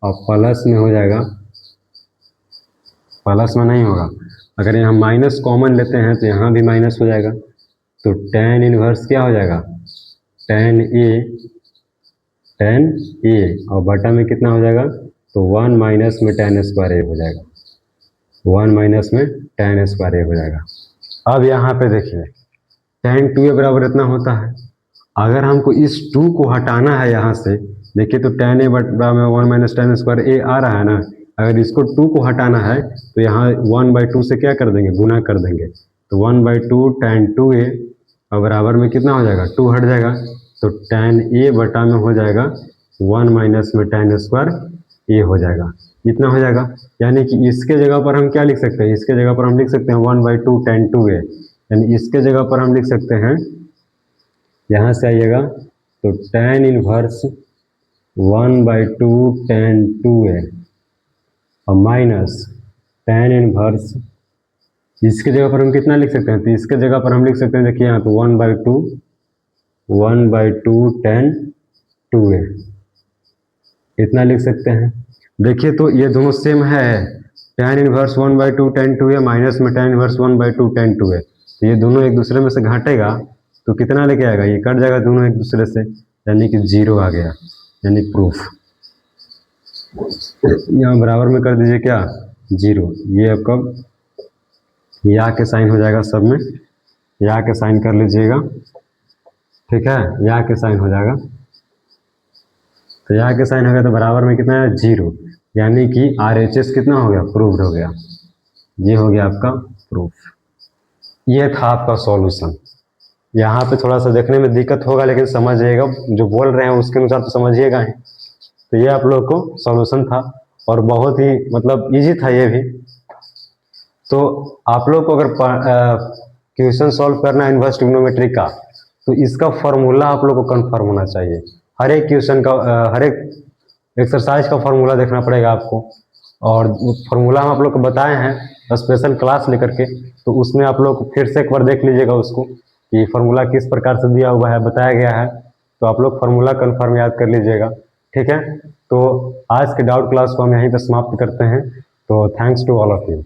और प्लस में हो जाएगा, प्लस में नहीं होगा, अगर यहाँ माइनस कॉमन लेते हैं तो यहाँ भी माइनस हो जाएगा, तो टेन इनवर्स क्या हो जाएगा, टेन ए और बटा में कितना हो जाएगा, तो 1 माइनस में टेन स्क्वायर ए हो जाएगा, 1 माइनस में टेन स्क्वायर ए हो जाएगा। अब यहाँ पे देखिए टेन 2a बराबर इतना होता है, अगर हमको इस 2 को हटाना है यहाँ से, देखिए तो टेन ए बटा में 1 माइनस टेन स्क्वायर ए आ रहा है ना, अगर इसको 2 को हटाना है तो यहाँ 1/2 से क्या कर देंगे, गुना कर देंगे, तो 1/2 टेन 2a और बराबर में कितना हो जाएगा, 2 हट जाएगा तो टेन ए बटा में हो जाएगा 1 माइनस में टेन स्क्वायर ए हो जाएगा, इतना हो जाएगा। यानी कि इसके जगह पर हम क्या लिख सकते हैं, इसके जगह पर हम लिख सकते हैं 1/2 टेन 2a, यानी इसके जगह पर हम लिख सकते हैं, यहाँ से आइएगा तो टेन इनवर्स 1/2 टेन 2a और माइनस टेन इनवर्स, इसके जगह पर हम कितना लिख सकते हैं, तो इसके जगह पर हम लिख सकते हैं, देखिए यहाँ पे 1/2 टेन 2a, इतना लिख सकते हैं। देखिए तो ये दोनों सेम है, ten inverse 1/2 ten 2a minus में टेन इनवर्स 1/2 टेन 2a, तो ये दोनों एक दूसरे में से घटेगा तो कितना लेके आएगा, ये कट जाएगा दोनों एक दूसरे से, यानी कि 0 आ गया, यानी प्रूफ। यहाँ बराबर में कर दीजिए क्या, 0, ये आपका या के साइन हो जाएगा, सब में या के साइन कर लीजिएगा, ठीक है, या के साइन हो जाएगा, तो या के साइन हो गया तो बराबर में कितना है, 0, यानी कि RHS कितना हो गया, प्रूव्ड हो गया, ये हो गया आपका प्रूफ। ये था आपका सॉल्यूशन। यहाँ पे थोड़ा सा देखने में दिक्कत होगा लेकिन समझिएगा, जो बोल रहे हैं उसके अनुसार तो समझिएगा ही। तो ये आप लोग को सॉल्यूशन था और बहुत ही मतलब इजी था ये भी। तो आप लोग को अगर क्वेश्चन सॉल्व करना है इन्वर्स ट्रिग्नोमेट्री का, तो इसका फॉर्मूला आप लोग को कन्फर्म होना चाहिए। हर एक क्वेश्चन का हर एक एक्सरसाइज का फॉर्मूला देखना पड़ेगा आपको, और फॉर्मूला हम आप लोग को बताए हैं स्पेशल क्लास लेकर के, तो उसमें आप लोग फिर से एक बार देख लीजिएगा उसको कि फॉर्मूला किस प्रकार से दिया हुआ है, बताया गया है, तो आप लोग फॉर्मूला कन्फर्म याद कर लीजिएगा, ठीक है। तो आज के डाउट क्लास को हम यहीं पर समाप्त करते हैं। तो thanks to all of you.